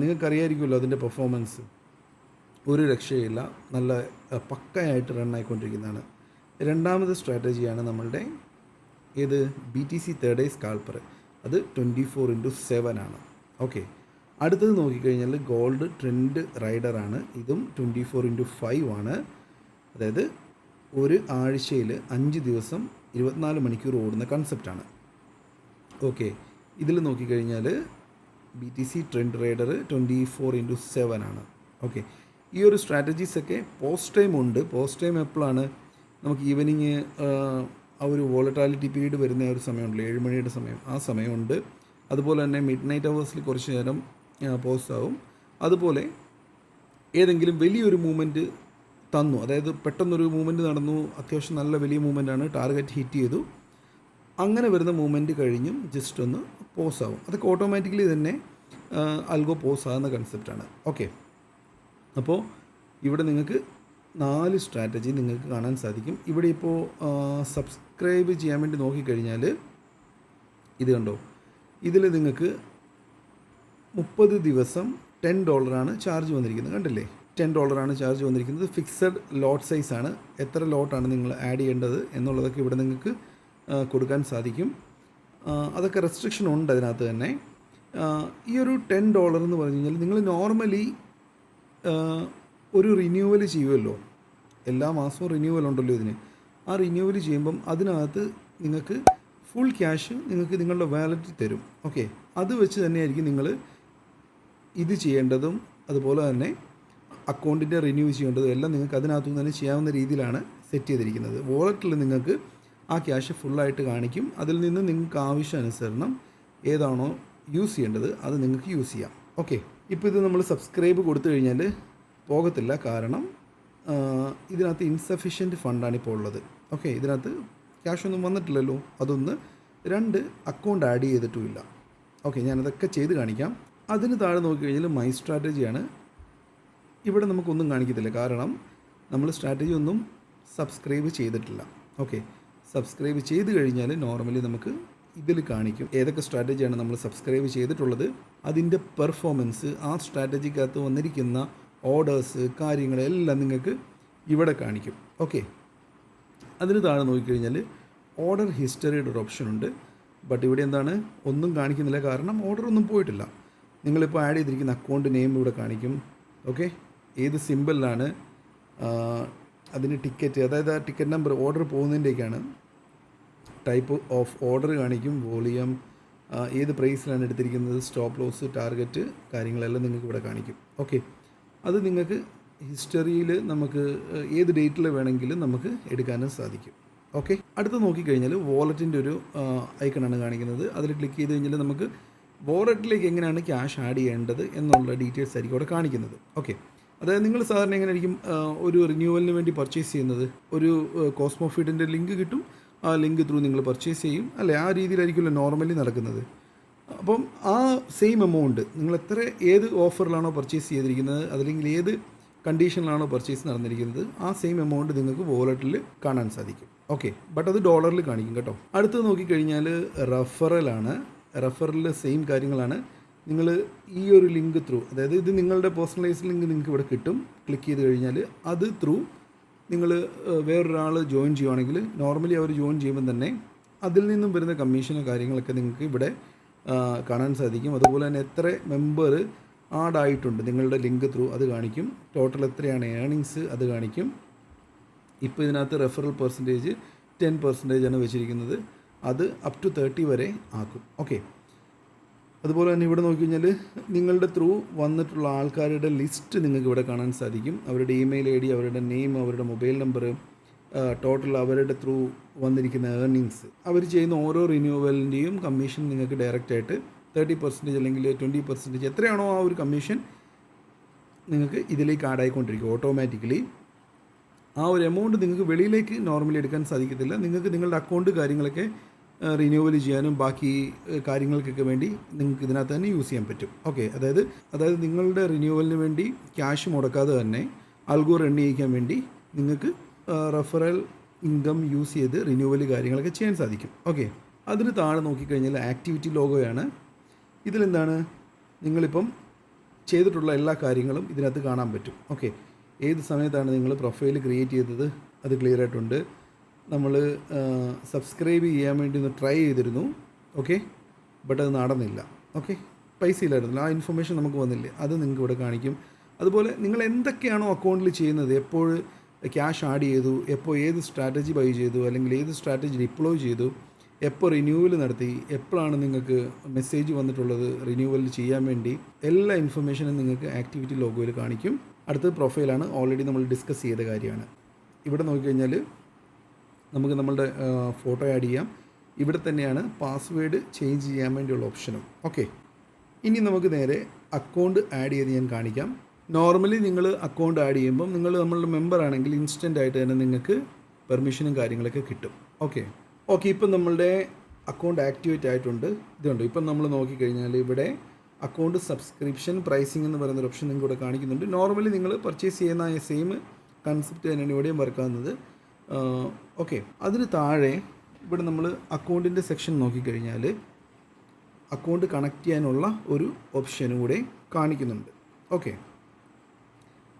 നിങ്ങൾക്കറിയായിരിക്കുമല്ലോ അതിൻ്റെ പെർഫോമൻസ് ഒരു രക്ഷയില്ല, നല്ല പക്കയായിട്ട് റണ്ണായിക്കൊണ്ടിരിക്കുന്നതാണ്. രണ്ടാമത് സ്ട്രാറ്റജിയാണ് നമ്മളുടെ ഏത് BTC തേർഡ് ഐ സ്കാൽപ്പർ, അത് 24x7 ആണ്. ഓക്കെ, അടുത്തത് നോക്കിക്കഴിഞ്ഞാൽ ഗോൾഡ് ട്രെൻഡ് റൈഡറാണ്. ഇതും 24x5 ആണ്. അതായത് ഒരു ആഴ്ചയിൽ 5 ദിവസം 24 മണിക്കൂർ ഓടുന്ന കൺസെപ്റ്റാണ്. ഓക്കെ, ഇതിൽ നോക്കിക്കഴിഞ്ഞാൽ BTC ട്രെൻഡ് റൈഡർ 24x7 ആണ്. ഓക്കെ, ഈ ഒരു സ്ട്രാറ്റജീസൊക്കെ പോസ്റ്റ് ടൈം ഉണ്ട്. പോസ്റ്റ് ടൈം എപ്പോഴാണ്? നമുക്ക് ഈവനിങ് ആ ഒരു വോളറ്റാലിറ്റി പീരീഡ് വരുന്ന ഒരു സമയമുണ്ടല്ലോ, 7 മണിയുടെ സമയം, ആ സമയമുണ്ട്. അതുപോലെ തന്നെ മിഡ് നൈറ്റ് അവേഴ്സിൽ കുറച്ച് നേരം പോസ്റ്റ് ആവും. അതുപോലെ ഏതെങ്കിലും വലിയൊരു മൂവ്മെൻറ്റ് തന്നു, അതായത് പെട്ടെന്നൊരു മൂവ്മെൻറ്റ് നടന്നു, അത്യാവശ്യം നല്ല വലിയ മൂവ്മെൻറ്റാണ്, ടാർഗറ്റ് ഹിറ്റ് ചെയ്തു, അങ്ങനെ വരുന്ന മൂവ്മെൻറ്റ് കഴിഞ്ഞും ജസ്റ്റ് ഒന്ന് പോസ് ആവും. അതൊക്കെ ഓട്ടോമാറ്റിക്കലി തന്നെ അൽഗോ പോസ് ആകുന്ന കൺസെപ്റ്റാണ്. ഓക്കെ, അപ്പോൾ ഇവിടെ നിങ്ങൾക്ക് 4 സ്ട്രാറ്റജി നിങ്ങൾക്ക് കാണാൻ സാധിക്കും. ഇവിടെ ഇപ്പോൾ സബ്സ്ക്രൈബ് ചെയ്യാൻ വേണ്ടി നോക്കിക്കഴിഞ്ഞാൽ ഇത് കണ്ടോ, ഇതിൽ നിങ്ങൾക്ക് 30 ദിവസം $10 ചാർജ് വന്നിരിക്കുന്നത്. കണ്ടില്ലേ, $10 ചാർജ് വന്നിരിക്കുന്നത്. ഫിക്സഡ് ലോട്ട് സൈസാണ്. എത്ര ലോട്ടാണ് നിങ്ങൾ ആഡ് ചെയ്യേണ്ടത് എന്നുള്ളതൊക്കെ ഇവിടെ നിങ്ങൾക്ക് കൊടുക്കാൻ സാധിക്കും. അതൊക്കെ റെസ്ട്രിക്ഷൻ ഉണ്ട് അതിനകത്ത് തന്നെ. ഈ ഒരു $10 എന്ന് പറഞ്ഞു കഴിഞ്ഞാൽ നിങ്ങൾ നോർമലി ഒരു റിന്യൂവൽ ചെയ്യുമല്ലോ, എല്ലാ മാസവും റിന്യൂവൽ ഉണ്ടല്ലോ ഇതിന്. ആ റിന്യൂവൽ ചെയ്യുമ്പം അതിനകത്ത് നിങ്ങൾക്ക് ഫുൾ ക്യാഷ് നിങ്ങൾക്ക് നിങ്ങളുടെ വാലറ്റിൽ തരും. ഓക്കെ, അത് വെച്ച് തന്നെയായിരിക്കും നിങ്ങൾ ഇത് ചെയ്യേണ്ടതും. അതുപോലെ തന്നെ അക്കൗണ്ടിൻ്റെ റിന്യൂ ചെയ്യേണ്ടതും എല്ലാം നിങ്ങൾക്ക് അതിനകത്തു നിന്ന് തന്നെ ചെയ്യാവുന്ന രീതിയിലാണ് സെറ്റ് ചെയ്തിരിക്കുന്നത്. വാലറ്റിൽ നിങ്ങൾക്ക് ആ ക്യാഷ് ഫുള്ളായിട്ട് കാണിക്കും. അതിൽ നിന്ന് നിങ്ങൾക്ക് ആവശ്യാനുസരണം ഏതാണോ യൂസ് ചെയ്യേണ്ടത് അത് നിങ്ങൾക്ക് യൂസ് ചെയ്യാം. ഓക്കെ, ഇപ്പോൾ ഇത് നമ്മൾ സബ്സ്ക്രൈബ് കൊടുത്തു കഴിഞ്ഞാൽ പോകത്തില്ല, കാരണം ഇതിനകത്ത് ഇൻസഫിഷ്യൻറ്റ് ഫണ്ടാണ് ഇപ്പോൾ ഉള്ളത്. ഓക്കെ, ഇതിനകത്ത് ക്യാഷ് ഒന്നും വന്നിട്ടില്ലല്ലോ, അതൊന്ന്. 2 അക്കൗണ്ട് ആഡ് ചെയ്തിട്ടുമില്ല. ഓക്കെ, ഞാനതൊക്കെ ചെയ്ത് കാണിക്കാം. അതിന് താഴെ നോക്കിക്കഴിഞ്ഞാൽ മൈ സ്ട്രാറ്റജിയാണ്. ഇവിടെ നമുക്കൊന്നും കാണിക്കത്തില്ല, കാരണം നമ്മൾ സ്ട്രാറ്റജി ഒന്നും സബ്സ്ക്രൈബ് ചെയ്തിട്ടില്ല. ഓക്കെ, സബ്സ്ക്രൈബ് ചെയ്ത് കഴിഞ്ഞാൽ നോർമലി നമുക്ക് ഇതിൽ കാണിക്കും ഏതൊക്കെ സ്ട്രാറ്റജിയാണ് നമ്മൾ സബ്സ്ക്രൈബ് ചെയ്തിട്ടുള്ളത്, അതിൻ്റെ പെർഫോമൻസ്, ആ സ്ട്രാറ്റജിക്കകത്ത് വന്നിരിക്കുന്ന ഓർഡേഴ്സ്, കാര്യങ്ങളെല്ലാം നിങ്ങൾക്ക് ഇവിടെ കാണിക്കും. ഓക്കെ, അതിന് താഴെ നോക്കിക്കഴിഞ്ഞാൽ ഓർഡർ ഹിസ്റ്ററിയുടെ ഒരു ഓപ്ഷൻ ഉണ്ട്. ബട്ട് ഇവിടെ എന്താണ്, ഒന്നും കാണിക്കുന്നില്ല, കാരണം ഓർഡർ ഒന്നും പോയിട്ടില്ല. നിങ്ങളിപ്പോൾ ആഡ് ചെയ്തിരിക്കുന്ന അക്കൗണ്ട് നെയിം ഇവിടെ കാണിക്കും. ഓക്കെ, ഏത് സിമ്പിളിലാണ് അതിന് ടിക്കറ്റ്, അതായത് ആ ടിക്കറ്റ് നമ്പർ ഓർഡർ പോകുന്നതിൻ്റെയൊക്കെയാണ്. ടൈപ്പ് ഓഫ് ഓർഡർ കാണിക്കും, വോളിയം, ഏത് പ്രൈസിലാണ് എടുത്തിരിക്കുന്നത്, സ്റ്റോപ്പ് ലോസ്, ടാർഗറ്റ്, കാര്യങ്ങളെല്ലാം നിങ്ങൾക്ക് ഇവിടെ കാണിക്കും. ഓക്കെ, അത് നിങ്ങൾക്ക് ഹിസ്റ്ററിയിൽ നമുക്ക് ഏത് ഡേറ്റിൽ വേണമെങ്കിലും നമുക്ക് എടുക്കാനും സാധിക്കും. ഓക്കെ, അടുത്ത് നോക്കിക്കഴിഞ്ഞാൽ വാലറ്റിൻ്റെ ഒരു ഐക്കണാണ് കാണിക്കുന്നത്. അതിൽ ക്ലിക്ക് ചെയ്ത് കഴിഞ്ഞാൽ നമുക്ക് വാലറ്റിലേക്ക് എങ്ങനെയാണ് ക്യാഷ് ആഡ് ചെയ്യേണ്ടത് എന്നുള്ള ഡീറ്റെയിൽസ് ആയിരിക്കും അവിടെ കാണിക്കുന്നത്. ഓക്കെ, അതായത് നിങ്ങൾ സാധാരണ എങ്ങനെയായിരിക്കും ഒരു റിന്യൂവലിന് വേണ്ടി പർച്ചേസ് ചെയ്യുന്നത്, ഒരു കോസ്മോഫീഡിൻ്റെ ലിങ്ക് കിട്ടും, ആ ലിങ്ക് ത്രൂ നിങ്ങൾ പർച്ചേസ് ചെയ്യും അല്ലേ, ആ രീതിയിലായിരിക്കുമല്ലോ നോർമലി നടക്കുന്നത്. അപ്പം ആ സെയിം എമൗണ്ട് നിങ്ങൾ ഏത് ഓഫറിലാണോ പർച്ചേസ് ചെയ്തിരിക്കുന്നത്, അതല്ലെങ്കിൽ ഏത് കണ്ടീഷനിലാണോ പർച്ചേസ് നടന്നിരിക്കുന്നത്, ആ സെയിം എമൗണ്ട് നിങ്ങൾക്ക് വാലറ്റിൽ കാണാൻ സാധിക്കും. ഓക്കെ, ബട്ട് അത് ഡോളറിൽ കാണിക്കും കേട്ടോ. അടുത്ത് നോക്കിക്കഴിഞ്ഞാൽ റെഫറലാണ്. റെഫറലിൽ സെയിം കാര്യങ്ങളാണ്. നിങ്ങൾ ഈ ഒരു ലിങ്ക് ത്രൂ, അതായത് ഇത് നിങ്ങളുടെ പേഴ്സണലൈസ്ഡ് ലിങ്ക് നിങ്ങൾക്ക് ഇവിടെ കിട്ടും. ക്ലിക്ക് ചെയ്ത് കഴിഞ്ഞാൽ അത് ത്രൂ നിങ്ങൾ വേറൊരാൾ ജോയിൻ ചെയ്യുവാണെങ്കിൽ നോർമലി അവർ ജോയിൻ ചെയ്യുമ്പോൾ തന്നെ അതിൽ നിന്നും വരുന്ന കമ്മീഷനോ കാര്യങ്ങളൊക്കെ നിങ്ങൾക്ക് ഇവിടെ കാണാൻ സാധിക്കും. അതുപോലെ തന്നെ എത്ര മെമ്പർ ആഡ് ആയിട്ടുണ്ട് നിങ്ങളുടെ ലിങ്ക് ത്രൂ അത് കാണിക്കും. ടോട്ടൽ എത്രയാണ് ഏർണിങ്സ് അത് കാണിക്കും. ഇപ്പോൾ ഇതിനകത്ത് റെഫറൽ പെർസെൻറ്റേജ് 10% വെച്ചിരിക്കുന്നത്. അത് അപ് ടു 30 വരെ ആക്കും. ഓക്കെ, അതുപോലെ തന്നെ ഇവിടെ നോക്കിക്കഴിഞ്ഞാൽ നിങ്ങളുടെ ത്രൂ വന്നിട്ടുള്ള ആൾക്കാരുടെ ലിസ്റ്റ് നിങ്ങൾക്ക് ഇവിടെ കാണാൻ സാധിക്കും. അവരുടെ ഇമെയിൽ ID, അവരുടെ നെയിം, അവരുടെ മൊബൈൽ നമ്പർ, ടോട്ടൽ അവരുടെ ത്രൂ വന്നിരിക്കുന്ന ഏർണിങ്സ്, അവർ ചെയ്യുന്ന ഓരോ റിന്യൂവലിൻ്റെയും കമ്മീഷൻ നിങ്ങൾക്ക് ഡയറക്റ്റായിട്ട് 30% അല്ലെങ്കിൽ 20% എത്രയാണോ ആ ഒരു കമ്മീഷൻ നിങ്ങൾക്ക് ഇതിലേക്ക് ആഡ് ആയിക്കൊണ്ടിരിക്കും ഓട്ടോമാറ്റിക്കലി. ആ ഒരു എമൗണ്ട് നിങ്ങൾക്ക് വെളിയിലേക്ക് നോർമലി എടുക്കാൻ സാധിക്കത്തില്ല. നിങ്ങൾക്ക് നിങ്ങളുടെ അക്കൗണ്ട് കാര്യങ്ങളൊക്കെ റിന്യൂവൽ ചെയ്യാനും ബാക്കി കാര്യങ്ങൾക്കൊക്കെ വേണ്ടി നിങ്ങൾക്ക് ഇതിനകത്ത് തന്നെ യൂസ് ചെയ്യാൻ പറ്റും. ഓക്കെ, അതായത് നിങ്ങളുടെ റിന്യൂവലിന് വേണ്ടി ക്യാഷ് മുടക്കാതെ തന്നെ ആൽഗോ റൺ ചെയ്യിക്കാൻ വേണ്ടി നിങ്ങൾക്ക് റെഫറൽ ഇൻകം യൂസ് ചെയ്ത് റിന്യൂവൽ കാര്യങ്ങളൊക്കെ ചെയ്യാൻ സാധിക്കും. ഓക്കെ, അതിന് താഴെ നോക്കിക്കഴിഞ്ഞാൽ ആക്ടിവിറ്റി ലോഗോയാണ്. ഇതിലെന്താണ്, നിങ്ങളിപ്പം ചെയ്തിട്ടുള്ള എല്ലാ കാര്യങ്ങളും ഇതിനകത്ത് കാണാൻ പറ്റും. ഓക്കെ, ഏത് സമയത്താണ് നിങ്ങൾ പ്രൊഫൈൽ ക്രിയേറ്റ് ചെയ്തത് അത് ക്ലിയർ ആയിട്ടുണ്ട്. നമ്മൾ സബ്സ്ക്രൈബ് ചെയ്യാൻ വേണ്ടി ഒന്ന് ട്രൈ ചെയ്തിരുന്നു. ഓക്കെ, ബട്ട് അത് നടന്നില്ല. ഓക്കെ, പൈസ ഇല്ലായിരുന്നില്ല, ആ ഇൻഫർമേഷൻ നമുക്ക് വന്നില്ലേ, അത് നിങ്ങൾക്ക് ഇവിടെ കാണിക്കും. അതുപോലെ നിങ്ങൾ എന്തൊക്കെയാണോ അക്കൗണ്ടിൽ ചെയ്യുന്നത്, എപ്പോൾ ക്യാഷ് ആഡ് ചെയ്തു, എപ്പോൾ ഏത് സ്ട്രാറ്റജി ബൈ ചെയ്തു, അല്ലെങ്കിൽ ഏത് സ്ട്രാറ്റജി ഡിപ്ലോയ് ചെയ്തു, എപ്പോൾ റിന്യൂവൽ നടത്തി, എപ്പോഴാണ് നിങ്ങൾക്ക് മെസ്സേജ് വന്നിട്ടുള്ളത് റിന്യൂവൽ ചെയ്യാൻ വേണ്ടി, എല്ലാ ഇൻഫർമേഷനും നിങ്ങൾക്ക് ആക്ടിവിറ്റി ലോഗോയിൽ കാണിക്കും. അടുത്തത് പ്രൊഫൈലാണ്, ഓൾറെഡി നമ്മൾ ഡിസ്കസ് ചെയ്ത കാര്യമാണ്. ഇവിടെ നോക്കിക്കഴിഞ്ഞാൽ നമുക്ക് നമ്മളുടെ ഫോട്ടോ ആഡ് ചെയ്യാം. ഇവിടെ തന്നെയാണ് പാസ്വേഡ് ചേഞ്ച് ചെയ്യാൻ വേണ്ടിയുള്ള ഓപ്ഷനും. ഓക്കെ, ഇനി നമുക്ക് നേരെ അക്കൗണ്ട് ആഡ് ചെയ്ത് ഞാൻ കാണിക്കാം. നോർമലി നിങ്ങൾ അക്കൗണ്ട് ആഡ് ചെയ്യുമ്പം നിങ്ങൾ നമ്മളുടെ മെമ്പർ ആണെങ്കിൽ ഇൻസ്റ്റൻ്റ് ആയിട്ട് തന്നെ നിങ്ങൾക്ക് പെർമിഷനും കാര്യങ്ങളൊക്കെ കിട്ടും. ഓക്കെ, ഇപ്പം നമ്മളുടെ അക്കൗണ്ട് ആക്ടിവേറ്റ് ആയിട്ടുണ്ട്. ഇതുണ്ട്, ഇപ്പം നമ്മൾ നോക്കിക്കഴിഞ്ഞാൽ ഇവിടെ അക്കൗണ്ട് സബ്സ്ക്രിപ്ഷൻ പ്രൈസിംഗ് എന്ന് പറയുന്നൊരു ഓപ്ഷൻ നിങ്ങൾക്ക് ഇവിടെ കാണിക്കുന്നുണ്ട്. നോർമലി നിങ്ങൾ പർച്ചേസ് ചെയ്യുന്ന സെയിം കൺസെപ്റ്റ് തന്നെയാണ് ഇവിടെയും വർക്കാവുന്നത്. ഓക്കെ, അതിന് താഴെ ഇവിടെ നമ്മൾ അക്കൗണ്ടിൻ്റെ സെക്ഷൻ നോക്കിക്കഴിഞ്ഞാൽ അക്കൗണ്ട് കണക്ട് ചെയ്യാനുള്ള ഒരു ഓപ്ഷനും കൂടെ കാണിക്കുന്നുണ്ട്. ഓക്കെ,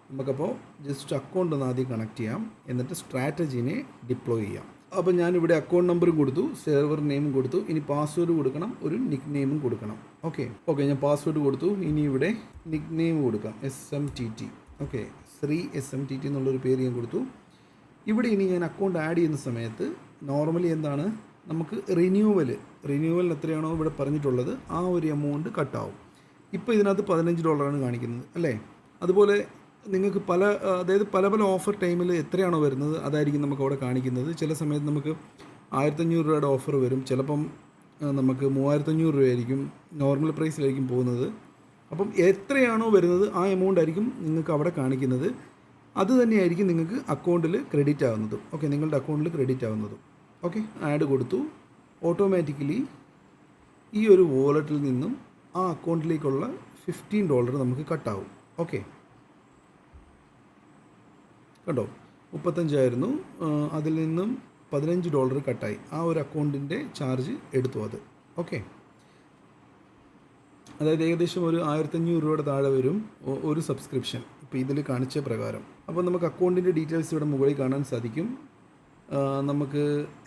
നമുക്കപ്പോൾ ജസ്റ്റ് അക്കൗണ്ട് ഒന്ന് ആദ്യം കണക്ട് ചെയ്യാം, എന്നിട്ട് സ്ട്രാറ്റജീനെ ഡിപ്ലോയ് ചെയ്യാം. അപ്പോൾ ഞാനിവിടെ അക്കൗണ്ട് നമ്പറും കൊടുത്തു, സെർവർ നെയിമും കൊടുത്തു. ഇനി പാസ്വേഡ് കൊടുക്കണം, ഒരു നിക് നെയിമും കൊടുക്കണം. ഓക്കെ, ഞാൻ പാസ്വേഡ് കൊടുത്തു. ഇനി ഇവിടെ നിക് നെയിം കൊടുക്കാം, SMTT. ഓക്കെ, ശ്രീ SMTT എന്നുള്ളൊരു പേര് ഞാൻ കൊടുത്തു. ഇവിടെ ഇനി ഞാൻ അക്കൗണ്ട് ആഡ് ചെയ്യുന്ന സമയത്ത് നോർമലി എന്താണ്, നമുക്ക് റിന്യൂവലിന് എത്രയാണോ ഇവിടെ പറഞ്ഞിട്ടുള്ളത് ആ ഒരു എമൗണ്ട് കട്ടാവും. ഇപ്പോൾ ഇതിനകത്ത് $15 കാണിക്കുന്നത് അല്ലേ. അതുപോലെ നിങ്ങൾക്ക് അതായത് പല ഓഫർ ടൈമിൽ എത്രയാണോ വരുന്നത് അതായിരിക്കും നമുക്ക് അവിടെ കാണിക്കുന്നത്. ചില സമയത്ത് നമുക്ക് 1500 രൂപയുടെ ഓഫർ വരും, ചിലപ്പം നമുക്ക് 3500 രൂപയായിരിക്കും, നോർമൽ പ്രൈസിലായിരിക്കും പോകുന്നത്. അപ്പം എത്രയാണോ വരുന്നത് ആ എമൗണ്ട് ആയിരിക്കും നിങ്ങൾക്ക് അവിടെ കാണിക്കുന്നത്. അത് തന്നെയായിരിക്കും നിങ്ങൾക്ക് അക്കൗണ്ടിൽ ക്രെഡിറ്റ് ആവുന്നതും. ഓക്കെ, നിങ്ങളുടെ അക്കൗണ്ടിൽ ക്രെഡിറ്റ് ആവുന്നതും. ഓക്കെ, ആഡ് കൊടുത്തു. ഓട്ടോമാറ്റിക്കലി ഈ ഒരു വാലറ്റിൽ നിന്നും ആ അക്കൗണ്ടിലേക്കുള്ള $15 നമുക്ക് കട്ടാവും. ഓക്കെ, കണ്ടോ, 35 ആയിരുന്നു, അതിൽ നിന്നും $15 കട്ടായി. ആ ഒരു അക്കൗണ്ടിൻ്റെ ചാർജ് എടുത്തു അത്. ഓക്കെ, അതായത് ഏകദേശം ഒരു 1500 രൂപയുടെ താഴെ വരും ഒരു സബ്സ്ക്രിപ്ഷൻ, ഇപ്പോൾ ഇതിൽ കാണിച്ച പ്രകാരം. അപ്പോൾ നമുക്ക് അക്കൗണ്ടിൻ്റെ ഡീറ്റെയിൽസ് ഇവിടെ മുകളിൽ കാണാൻ സാധിക്കും. നമുക്ക്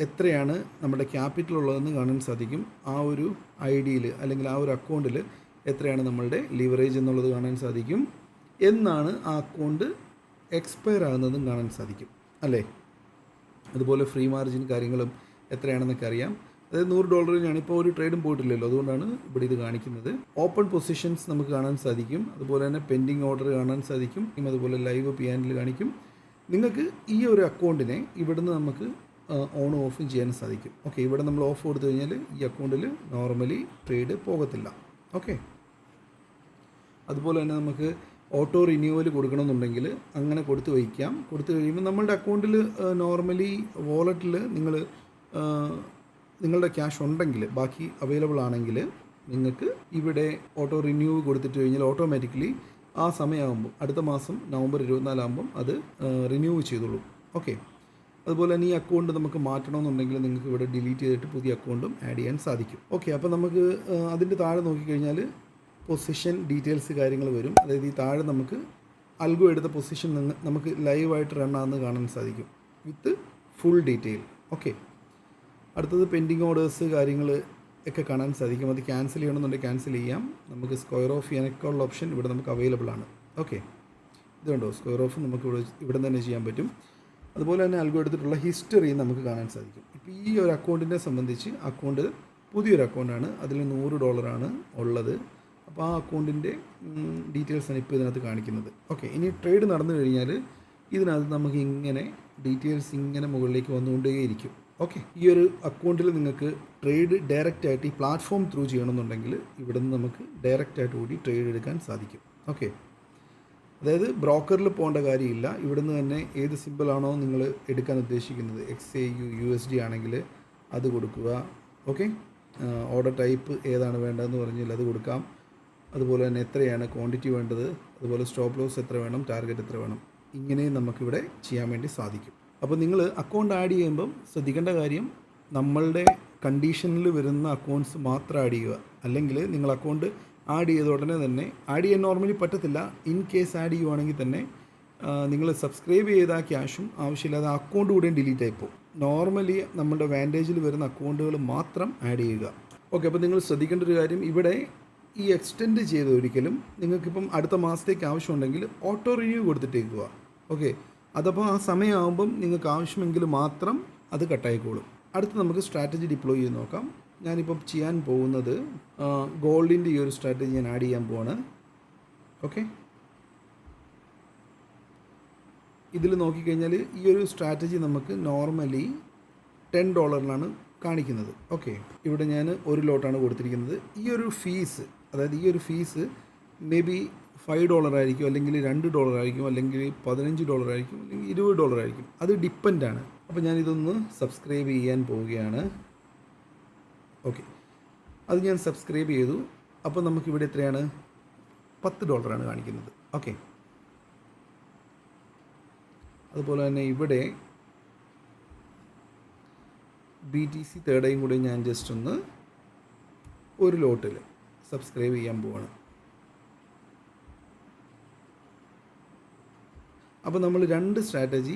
എത്രയാണ് നമ്മുടെ ക്യാപിറ്റൽ ഉള്ളതെന്ന് കാണാൻ സാധിക്കും. ആ ഒരു ID-യിൽ അല്ലെങ്കിൽ ആ ഒരു അക്കൗണ്ടിൽ എത്രയാണ് നമ്മളുടെ ലിവറേജ് എന്നുള്ളത് കാണാൻ സാധിക്കും. എന്നാണ് ആ അക്കൗണ്ട് എക്സ്പയർ ആകുന്നതും കാണാൻ സാധിക്കും അല്ലേ. അതുപോലെ ഫ്രീ മാർജിൻ കാര്യങ്ങളും എത്രയാണെന്നൊക്കെ അറിയാം. അതായത് $100 ഞാനിപ്പോൾ ഒരു ട്രേഡും പോയിട്ടില്ലല്ലോ, അതുകൊണ്ടാണ് ഇവിടെ ഇത് കാണിക്കുന്നത്. ഓപ്പൺ പൊസിഷൻസ് നമുക്ക് കാണാൻ സാധിക്കും. അതുപോലെ തന്നെ പെൻഡിങ് ഓർഡർ കാണാൻ സാധിക്കും. അതുപോലെ ലൈവ് P&L കാണിക്കും. നിങ്ങൾക്ക് ഈ ഒരു അക്കൗണ്ടിനെ ഇവിടുന്ന് നമുക്ക് ഓണും ഓഫും ചെയ്യാൻ സാധിക്കും. ഓക്കെ, ഇവിടെ നമ്മൾ ഓഫ് കൊടുത്തു കഴിഞ്ഞാൽ ഈ അക്കൗണ്ടിൽ നോർമലി ട്രേഡ് പോകത്തില്ല. ഓക്കെ, അതുപോലെ തന്നെ നമുക്ക് ഓട്ടോ റിന്യൂവൽ കൊടുക്കണമെന്നുണ്ടെങ്കിൽ അങ്ങനെ കൊടുത്തു വയ്ക്കാം. കൊടുത്തു കഴിയുമ്പോൾ നമ്മളുടെ അക്കൗണ്ടിൽ നോർമലി വാലറ്റിൽ നിങ്ങളുടെ ക്യാഷ് ഉണ്ടെങ്കിൽ, ബാക്കി അവൈലബിൾ ആണെങ്കിൽ നിങ്ങൾക്ക് ഇവിടെ ഓട്ടോ റിന്യൂ കൊടുത്തിട്ട് കഴിഞ്ഞാൽ ഓട്ടോമാറ്റിക്കലി ആ സമയമാകുമ്പോൾ അടുത്ത മാസം നവംബർ 24 ആകുമ്പം അത് റിന്യൂ ചെയ്തോളൂ. ഓക്കെ, അതുപോലെ തന്നെ ഈ അക്കൗണ്ട് നമുക്ക് മാറ്റണമെന്നുണ്ടെങ്കിൽ നിങ്ങൾക്ക് ഇവിടെ ഡിലീറ്റ് ചെയ്തിട്ട് പുതിയ അക്കൗണ്ടും ആഡ് ചെയ്യാൻ സാധിക്കും. ഓക്കെ, അപ്പോൾ നമുക്ക് അതിൻ്റെ താഴെ നോക്കിക്കഴിഞ്ഞാൽ പൊസിഷൻ ഡീറ്റെയിൽസ് കാര്യങ്ങൾ വരും. അതായത് ഈ താഴെ നമുക്ക് അൽഗോ എടുത്ത പൊസിഷൻ നമുക്ക് ലൈവായിട്ട് റൺ ആണെന്ന് കാണാൻ സാധിക്കും വിത്ത് ഫുൾ ഡീറ്റെയിൽ. ഓക്കെ, അടുത്തത് പെൻഡിങ് ഓർഡേഴ്സ് കാര്യങ്ങൾ ഒക്കെ കാണാൻ സാധിക്കും. അത് ക്യാൻസൽ ചെയ്യണമെന്നുണ്ടെങ്കിൽ ക്യാൻസൽ ചെയ്യാം. നമുക്ക് സ്ക്വയർ ഓഫ് ചെയ്യാനൊക്കെ ഉള്ള ഓപ്ഷൻ ഇവിടെ നമുക്ക് അവൈലബിൾ ആണ്. ഓക്കെ, ഇതുണ്ടോ, സ്ക്വയർ ഓഫ് നമുക്ക് ഇവിടെ തന്നെ ചെയ്യാൻ പറ്റും. അതുപോലെ തന്നെ അൽഗോ എടുത്തിട്ടുള്ള ഹിസ്റ്ററി നമുക്ക് കാണാൻ സാധിക്കും. ഇപ്പോൾ ഈ ഒരു അക്കൗണ്ടിനെ സംബന്ധിച്ച് അക്കൗണ്ട് പുതിയൊരു അക്കൗണ്ടാണ്, അതിൽ $100 ഉള്ളത്. അപ്പോൾ ആ അക്കൗണ്ടിൻ്റെ ഡീറ്റെയിൽസാണ് ഇപ്പോൾ ഇതിനകത്ത് കാണിക്കുന്നത്. ഓക്കെ, ഇനി ട്രേഡ് നടന്നു കഴിഞ്ഞാൽ ഇതിനകത്ത് നമുക്ക് ഇങ്ങനെ ഡീറ്റെയിൽസ് ഇങ്ങനെ മുകളിലേക്ക് വന്നുകൊണ്ടേയിരിക്കും. ഓക്കെ, ഈ ഒരു അക്കൗണ്ടിൽ നിങ്ങൾക്ക് ട്രേഡ് ഡയറക്റ്റായിട്ട് ഈ പ്ലാറ്റ്ഫോം ത്രൂ ചെയ്യണമെന്നുണ്ടെങ്കിൽ ഇവിടെ നിന്ന് നമുക്ക് ഡയറക്റ്റായിട്ട് കൂടി ട്രേഡ് എടുക്കാൻ സാധിക്കും. ഓക്കെ, അതായത് ബ്രോക്കറിൽ പോകേണ്ട കാര്യമില്ല. ഇവിടെ നിന്ന് തന്നെ ഏത് സിമ്പിളാണോ നിങ്ങൾ എടുക്കാൻ ഉദ്ദേശിക്കുന്നത്, XAU USD ആണെങ്കിൽ അത് കൊടുക്കുക. ഓക്കെ, ഓർഡർ ടൈപ്പ് ഏതാണ് വേണ്ടതെന്ന് പറഞ്ഞാൽ അത് കൊടുക്കാം. അതുപോലെ തന്നെ എത്രയാണ് ക്വാണ്ടിറ്റി വേണ്ടത്, അതുപോലെ സ്റ്റോപ്പ് ലോസ് എത്ര വേണം, ടാർഗറ്റ് എത്ര വേണം, ഇങ്ങനെയും നമുക്കിവിടെ ചെയ്യാൻ വേണ്ടി സാധിക്കും. അപ്പോൾ നിങ്ങൾ അക്കൗണ്ട് ആഡ് ചെയ്യുമ്പം ശ്രദ്ധിക്കേണ്ട കാര്യം, നമ്മളുടെ കണ്ടീഷനിൽ വരുന്ന അക്കൗണ്ട്സ് മാത്രം ആഡ് ചെയ്യുക. അല്ലെങ്കിൽ നിങ്ങൾ അക്കൗണ്ട് ആഡ് ചെയ്ത ഉടനെ തന്നെ ആഡ് ചെയ്യാൻ നോർമലി പറ്റത്തില്ല. ഇൻ കേസ് ആഡ് ചെയ്യുവാണെങ്കിൽ തന്നെ നിങ്ങൾ സബ്സ്ക്രൈബ് ചെയ്ത ക്യാഷും ആവശ്യമില്ലാതെ അക്കൗണ്ട് കൂടെ ഡിലീറ്റ് ആയിപ്പോൾ. നോർമലി നമ്മുടെ വാൻറ്റേജിൽ വരുന്ന അക്കൗണ്ടുകൾ മാത്രം ആഡ് ചെയ്യുക. ഓക്കെ, അപ്പോൾ നിങ്ങൾ ശ്രദ്ധിക്കേണ്ട ഒരു കാര്യം, ഇവിടെ ഈ എക്സ്റ്റെൻഡ് ചെയ്ത് ഒരിക്കലും നിങ്ങൾക്കിപ്പം അടുത്ത മാസത്തേക്ക് ആവശ്യമുണ്ടെങ്കിൽ ഓട്ടോ റിന്യൂ കൊടുത്തിട്ടേക്കുക. ഓക്കെ, അതപ്പോൾ ആ സമയമാകുമ്പം നിങ്ങൾക്ക് ആവശ്യമെങ്കിൽ മാത്രം അത് കട്ടായിക്കോളും. അടുത്ത് നമുക്ക് സ്ട്രാറ്റജി ഡിപ്ലോയ് ചെയ്ത് നോക്കാം. ഞാനിപ്പം ചെയ്യാൻ പോകുന്നത് ഗോൾഡിൻ്റെ ഈ ഒരു സ്ട്രാറ്റജി ഞാൻ ആഡ് ചെയ്യാൻ പോവാണ്. ഓക്കെ, ഇതിൽ നോക്കിക്കഴിഞ്ഞാൽ ഈ ഒരു സ്ട്രാറ്റജി നമുക്ക് നോർമലി $10 കാണിക്കുന്നത്. ഓക്കെ, ഇവിടെ ഞാൻ ഒരു ലോട്ടാണ് കൊടുത്തിരിക്കുന്നത്. ഈ ഒരു ഫീസ്, അതായത് ഈ ഒരു ഫീസ് മേ ബി $5 ആയിരിക്കും, അല്ലെങ്കിൽ $2 ആയിരിക്കും, അല്ലെങ്കിൽ $15 ആയിരിക്കും, അല്ലെങ്കിൽ $20 ആയിരിക്കും. അത് ഡിപ്പെൻഡാണ്. അപ്പോൾ ഞാനിതൊന്ന് സബ്സ്ക്രൈബ് ചെയ്യാൻ പോവുകയാണ്. ഓക്കെ, അത് ഞാൻ സബ്സ്ക്രൈബ് ചെയ്തു. അപ്പോൾ നമുക്കിവിടെ എത്രയാണ്, $10 കാണിക്കുന്നത്. ഓക്കെ, അതുപോലെ തന്നെ ഇവിടെ BTC തേർഡേയും കൂടി ഞാൻ ജസ്റ്റ് ഒന്ന് ഒരു ലോട്ടിൽ സബ്സ്ക്രൈബ് ചെയ്യാൻ പോവാണ്. അപ്പോൾ നമ്മൾ 2 സ്ട്രാറ്റജി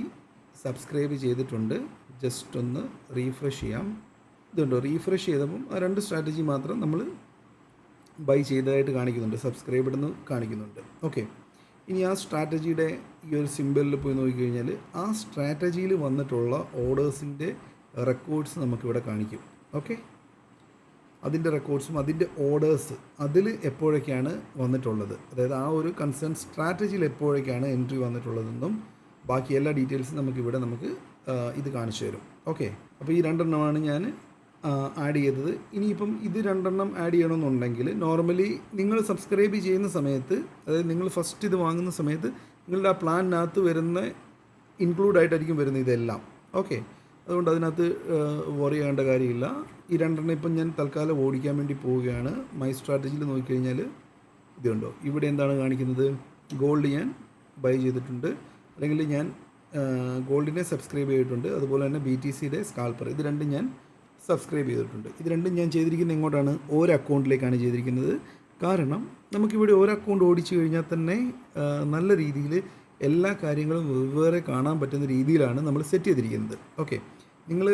സബ്സ്ക്രൈബ് ചെയ്തിട്ടുണ്ട്. ജസ്റ്റ് ഒന്ന് റീഫ്രഷ് ചെയ്യാം. ഇതുണ്ടോ, റീഫ്രഷ് ചെയ്തപ്പം ആ 2 സ്ട്രാറ്റജി മാത്രം നമ്മൾ ബൈ ചെയ്തതായിട്ട് കാണിക്കുന്നുണ്ട്, സബ്സ്ക്രൈബ് എന്ന് കാണിക്കുന്നുണ്ട്. ഓക്കെ, ഇനി ആ സ്ട്രാറ്റജിയുടെ ഈ ഒരു സിമ്പിളിൽ പോയി നോക്കിക്കഴിഞ്ഞാൽ ആ സ്ട്രാറ്റജിയിൽ വന്നിട്ടുള്ള ഓർഡേഴ്സിൻ്റെ റെക്കോർഡ്സ് നമുക്കിവിടെ കാണിക്കും. ഓക്കെ, അതിൻ്റെ റെക്കോർഡ്സും അതിൻ്റെ ഓർഡേഴ്സ് അതിൽ എപ്പോഴൊക്കെയാണ് വന്നിട്ടുള്ളത്, അതായത് ആ ഒരു കൺസേൺ സ്ട്രാറ്റജിയിൽ എപ്പോഴൊക്കെയാണ് എൻട്രി വന്നിട്ടുള്ളതെന്നും ബാക്കി എല്ലാ ഡീറ്റെയിൽസും നമുക്കിവിടെ ഇത് കാണിച്ചു തരും. ഓക്കെ, അപ്പോൾ ഈ 2 ഞാൻ ആഡ് ചെയ്തത്. ഇനിയിപ്പം ഇത് 2 ആഡ് ചെയ്യണമെന്നുണ്ടെങ്കിൽ നോർമലി നിങ്ങൾ സബ്സ്ക്രൈബ് ചെയ്യുന്ന സമയത്ത്, അതായത് നിങ്ങൾ ഫസ്റ്റ് ഇത് വാങ്ങുന്ന സമയത്ത് നിങ്ങളുടെ ആ പ്ലാനിനകത്ത് വരുന്ന ഇൻക്ലൂഡ് ആയിട്ടായിരിക്കും വരുന്നത് ഇതെല്ലാം. ഓക്കെ, അതുകൊണ്ട് അതിനകത്ത് വറി ചെയ്യേണ്ട കാര്യമില്ല. ഈ 2 ഇപ്പം ഞാൻ തൽക്കാലം ഓടിക്കാൻ വേണ്ടി പോവുകയാണ്. മൈ സ്ട്രാറ്റജിയിൽ നോക്കിക്കഴിഞ്ഞാൽ ഇതുണ്ടോ, ഇവിടെ എന്താണ് കാണിക്കുന്നത്, ഗോൾഡ് ഞാൻ ബൈ ചെയ്തിട്ടുണ്ട്, അല്ലെങ്കിൽ ഞാൻ ഗോൾഡിനെ സബ്സ്ക്രൈബ് ചെയ്തിട്ടുണ്ട്. അതുപോലെ തന്നെ BTCയുടെ സ്കാൽപ്പർ, ഇത് 2 ഞാൻ സബ്സ്ക്രൈബ് ചെയ്തിട്ടുണ്ട്. ഇത് 2 ഞാൻ ചെയ്തിരിക്കുന്നത് എങ്ങോട്ടാണ്, ഒരു അക്കൗണ്ടിലേക്കാണ് ചെയ്തിരിക്കുന്നത്. കാരണം നമുക്കിവിടെ ഒരു അക്കൗണ്ട് ഓടിച്ചു കഴിഞ്ഞാൽ തന്നെ നല്ല രീതിയിൽ എല്ലാ കാര്യങ്ങളും വെവ്വേറെ കാണാൻ പറ്റുന്ന രീതിയിലാണ് നമ്മൾ സെറ്റ് ചെയ്തിരിക്കുന്നത്. ഓക്കെ, നിങ്ങൾ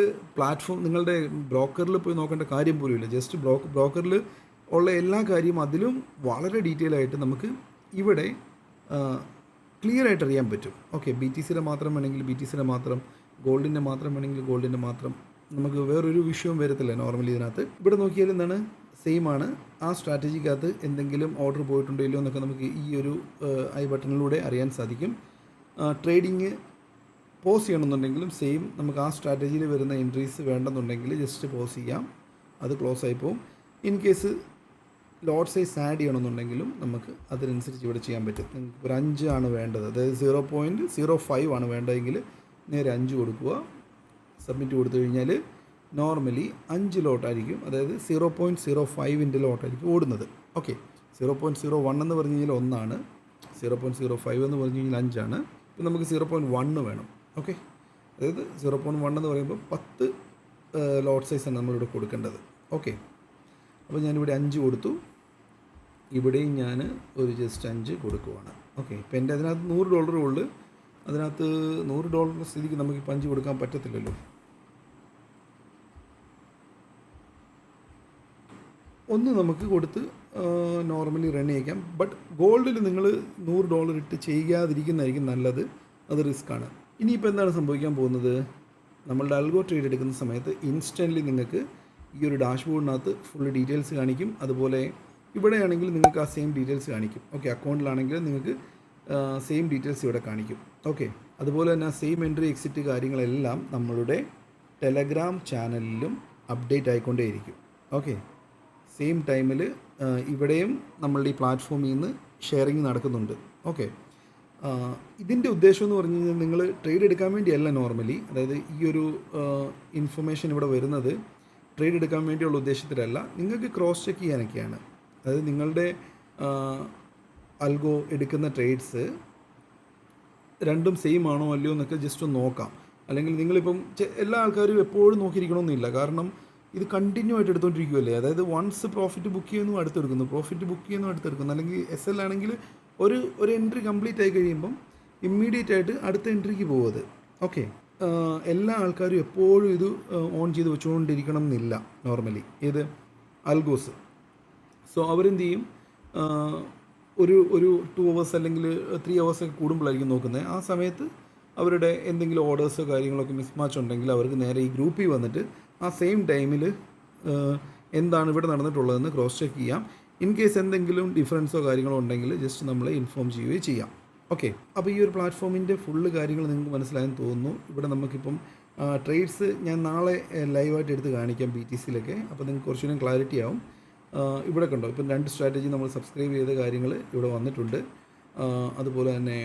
നിങ്ങളുടെ ബ്രോക്കറിൽ പോയി നോക്കേണ്ട കാര്യം പോലും ഇല്ല. ജസ്റ്റ് ബ്രോക്കറിൽ ഉള്ള എല്ലാ കാര്യവും അതിലും വളരെ ഡീറ്റെയിൽ ആയിട്ട് നമുക്ക് ഇവിടെ ക്ലിയർ ആയിട്ട് അറിയാൻ പറ്റും. ഓക്കെ, BTCയുടെ മാത്രം വേണമെങ്കിൽ BTCയുടെ മാത്രം, ഗോൾഡിൻ്റെ മാത്രം വേണമെങ്കിൽ ഗോൾഡിൻ്റെ മാത്രം, നമുക്ക് വേറൊരു വിഷയവും വരത്തില്ല നോർമലി ഇതിനകത്ത്. ഇവിടെ നോക്കിയാൽ എന്താണ്, സെയിം ആണ്. ആ സ്ട്രാറ്റജിക്കകത്ത് എന്തെങ്കിലും ഓർഡർ പോയിട്ടുണ്ടോ ഇല്ലയോ എന്നൊക്കെ നമുക്ക് ഈ ഒരു ഐ ബട്ടണിലൂടെ അറിയാൻ സാധിക്കും. ട്രേഡിങ് പോസ് ചെയ്യണമെന്നുണ്ടെങ്കിലും സെയിം, നമുക്ക് ആ സ്ട്രാറ്റജിയിൽ വരുന്ന എൻട്രീസ് വേണ്ടെന്നുണ്ടെങ്കിൽ ജസ്റ്റ് പോസ് ചെയ്യാം, അത് ക്ലോസ് ആയി പോകും. In case lot size add ചെയ്യണമെന്നുണ്ടെങ്കിലും നമുക്ക് അതിനനുസരിച്ച് ഇവിടെ ചെയ്യാൻ പറ്റും. നിങ്ങൾക്ക് ഒരു 5 ആണ് വേണ്ടത്, അതായത് 0.05 ആണ് വേണ്ടതെങ്കിൽ നേരെ 5 കൊടുക്കുക. സബ്മിറ്റ് കൊടുത്തു കഴിഞ്ഞാൽ നോർമലി 5 ലോട്ടായിരിക്കും, അതായത് 0.05 ലോട്ടായിരിക്കും ഓടുന്നത്. ഓക്കെ, 0.01 എന്ന് പറഞ്ഞു കഴിഞ്ഞാൽ 1 ആണ്, 0.05 എന്ന് പറഞ്ഞു കഴിഞ്ഞാൽ 5 ആണ്. ഇപ്പം നമുക്ക് 0.1 വേണം. ഓക്കെ, അതായത് 0.1 എന്ന് പറയുമ്പോൾ 10 ലോട്ട് സൈസാണ് നമ്മളിവിടെ കൊടുക്കേണ്ടത്. ഓക്കെ, അപ്പോൾ ഞാനിവിടെ 5 കൊടുത്തു, ഇവിടെയും ഞാൻ ഒരു ജസ്റ്റ് 5 കൊടുക്കുവാണ്. ഓക്കെ, ഇപ്പം എൻ്റെ അതിനകത്ത് $100 ഉള്ളു, അതിനകത്ത് $100 സ്ഥിതിക്ക് നമുക്ക് 5 കൊടുക്കാൻ പറ്റത്തില്ലല്ലോ. ഒന്ന് നമുക്ക് കൊടുത്ത് നോർമലി റൺ ചെയ്യിക്കാം. ബട്ട് ഗോൾഡിൽ നിങ്ങൾ $100 ഇട്ട് ചെയ്യാതിരിക്കുന്നതായിരിക്കും നല്ലത്, അത് റിസ്ക്കാണ്. ഇനിയിപ്പോൾ എന്താണ് സംഭവിക്കാൻ പോകുന്നത്, നമ്മളുടെ അൽഗോ ട്രേഡ് എടുക്കുന്ന സമയത്ത് ഇൻസ്റ്റൻ്റ്ലി നിങ്ങൾക്ക് ഈ ഒരു ഡാഷ്ബോർഡിനകത്ത് ഫുള്ള് ഡീറ്റെയിൽസ് കാണിക്കും. അതുപോലെ ഇവിടെയാണെങ്കിൽ നിങ്ങൾക്ക് ആ സെയിം ഡീറ്റെയിൽസ് കാണിക്കും. ഓക്കെ, അക്കൗണ്ടിലാണെങ്കിൽ നിങ്ങൾക്ക് സെയിം ഡീറ്റെയിൽസ് ഇവിടെ കാണിക്കും. ഓക്കെ, അതുപോലെ തന്നെ ആ സെയിം എൻട്രി എക്സിറ്റ് കാര്യങ്ങളെല്ലാം നമ്മളുടെ ടെലഗ്രാം ചാനലിലും അപ്ഡേറ്റ് ആയിക്കൊണ്ടേയിരിക്കും. ഓക്കെ, സെയിം ടൈമിൽ ഇവിടെയും നമ്മളുടെ ഈ പ്ലാറ്റ്ഫോമിൽ നിന്ന് ഷെയറിങ് നടക്കുന്നുണ്ട്. ഓക്കെ, ഇതിൻ്റെ ഉദ്ദേശം എന്ന് പറഞ്ഞു കഴിഞ്ഞാൽ നിങ്ങൾ ട്രേഡ് എടുക്കാൻ വേണ്ടിയല്ല നോർമലി, അതായത് ഈ ഒരു ഇൻഫർമേഷൻ ഇവിടെ വരുന്നത് ട്രേഡ് എടുക്കാൻ വേണ്ടിയുള്ള ഉദ്ദേശത്തിലല്ല, നിങ്ങൾക്ക് ക്രോസ് ചെക്ക് ചെയ്യാനൊക്കെയാണ്. അതായത് നിങ്ങളുടെ അൽഗോ എടുക്കുന്ന ട്രേഡ്സ് രണ്ടും സെയിം ആണോ അല്ലയോ എന്നൊക്കെ ജസ്റ്റ് ഒന്ന് നോക്കാം. അല്ലെങ്കിൽ നിങ്ങളിപ്പം എല്ലാ ആൾക്കാരും എപ്പോഴും നോക്കിയിരിക്കണമെന്നില്ല, കാരണം ഇത് കണ്ടിന്യൂ ആയിട്ട് എടുത്തുകൊണ്ടിരിക്കുകയല്ലേ. അതായത് വൺസ് പ്രോഫിറ്റ് ബുക്ക് ചെയ്യുന്നു അടുത്തെടുക്കുന്നു, പ്രോഫിറ്റ് ബുക്ക് ചെയ്യുന്നു അടുത്തെടുക്കുന്നു. അല്ലെങ്കിൽ SL ആണെങ്കിൽ ഒരു എൻട്രി കംപ്ലീറ്റ് ആയി കഴിയുമ്പം ഇമ്മീഡിയറ്റ് ആയിട്ട് അടുത്ത എൻട്രിക്ക് പോകുന്നത്. ഓക്കെ, എല്ലാ ആൾക്കാരും എപ്പോഴും ഇത് ഓൺ ചെയ്ത് വെച്ചുകൊണ്ടിരിക്കണം എന്നില്ല നോർമലി, ഏത് അൽഗോസ്. സോ അവരെന്ത് ചെയ്യും, ഒരു 2 hours അല്ലെങ്കിൽ 3 hours ഒക്കെ കൂടുമ്പോഴായിരിക്കും നോക്കുന്നത്. ആ സമയത്ത് അവരുടെ എന്തെങ്കിലും ഓർഡേഴ്സോ കാര്യങ്ങളൊക്കെ മിസ്മാച്ച് ഉണ്ടെങ്കിൽ അവർക്ക് നേരെ ഈ ഗ്രൂപ്പിൽ വന്നിട്ട് ആ സെയിം ടൈമിൽ എന്താണ് ഇവിടെ നടന്നിട്ടുള്ളതെന്ന് ക്രോസ് ചെക്ക് ചെയ്യാം. ഇൻ കേസ് എന്തെങ്കിലും ഡിഫറൻസോ കാര്യങ്ങളോ ഉണ്ടെങ്കിൽ ജസ്റ്റ് നമ്മളെ ഇൻഫോം ചെയ്യുകയും ചെയ്യാം. ഓക്കെ, അപ്പോൾ ഈ ഒരു പ്ലാറ്റ്ഫോമിൻ്റെ ഫുള്ള് കാര്യങ്ങൾ നിങ്ങൾക്ക് മനസ്സിലായെന്ന് തോന്നുന്നു. ഇവിടെ നമുക്കിപ്പം ട്രേഡ്സ് ഞാൻ നാളെ ലൈവായിട്ട് എടുത്ത് കാണിക്കാം BTCയിലൊക്കെ, അപ്പോൾ നിങ്ങൾക്ക് കുറച്ചുകൂടി ക്ലാരിറ്റി ആവും. ഇവിടെ കണ്ടോ, ഇപ്പം 2 സ്ട്രാറ്റജി നമ്മൾ സബ്സ്ക്രൈബ് ചെയ്ത കാര്യങ്ങൾ ഇവിടെ വന്നിട്ടുണ്ട്. അതുപോലെ തന്നെ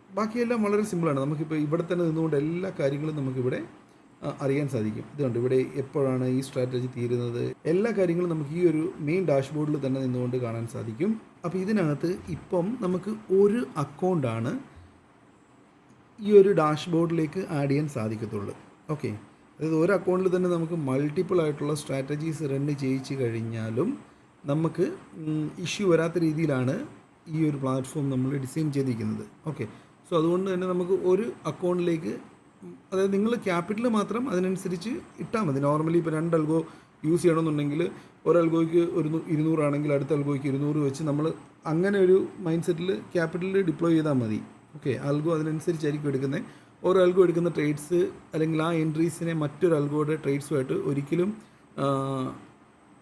ബാക്കിയെല്ലാം വളരെ സിമ്പിളാണ്. നമുക്കിപ്പോൾ ഇവിടെ തന്നെ നിന്നുകൊണ്ട് എല്ലാ കാര്യങ്ങളും നമുക്കിവിടെ അറിയാൻ സാധിക്കും. ഇതുകൊണ്ട് ഇവിടെ എപ്പോഴാണ് ഈ സ്ട്രാറ്റജി തീരുന്നത്, എല്ലാ കാര്യങ്ങളും നമുക്ക് ഈ ഒരു മെയിൻ ഡാഷ്ബോർഡിൽ തന്നെ നിന്നുകൊണ്ട് കാണാൻ സാധിക്കും. അപ്പോൾ ഇതിനകത്ത് ഇപ്പം നമുക്ക് ഒരു അക്കൗണ്ടാണ് ഈ ഒരു ഡാഷ്ബോർഡിലേക്ക് ആഡ് ചെയ്യാൻ സാധിക്കത്തുള്ളൂ. ഓക്കെ, അതായത് ഒരു അക്കൗണ്ടിൽ തന്നെ നമുക്ക് മൾട്ടിപ്പിൾ ആയിട്ടുള്ള സ്ട്രാറ്റജീസ് റൺ ചെയ്യിച്ച് കഴിഞ്ഞാലും നമുക്ക് ഇഷ്യൂ വരാത്ത രീതിയിലാണ് ഈ ഒരു പ്ലാറ്റ്ഫോം നമ്മൾ ഡിസൈൻ ചെയ്തിരിക്കുന്നത്. ഓക്കെ, സോ അതുകൊണ്ട് തന്നെ നമുക്ക് ഒരു അക്കൗണ്ടിലേക്ക്, അതായത് നിങ്ങൾ ക്യാപിറ്റൽ മാത്രം അതിനനുസരിച്ച് ഇട്ടാൽ മതി. നോർമലി ഇപ്പോൾ 2 അൽഗോ യൂസ് ചെയ്യണമെന്നുണ്ടെങ്കിൽ ഒരു അൽഗോയ്ക്ക് 200 ആണെങ്കിൽ അടുത്ത അൽഗോയ്ക്ക് 200 വെച്ച് നമ്മൾ അങ്ങനെ ഒരു മൈൻഡ് സെറ്റിൽ ക്യാപിറ്റൽ ഡിപ്ലോയ് ചെയ്താൽ മതി. ഓക്കെ, അൽഗോ അതിനനുസരിച്ചായിരിക്കും എടുക്കുന്നത്. ഓരോ അൽഗോ എടുക്കുന്ന ട്രേഡ്സ് അല്ലെങ്കിൽ ആ എൻട്രീസിനെ മറ്റൊരു അൽഗോയുടെ ട്രേഡ്സുമായിട്ട് ഒരിക്കലും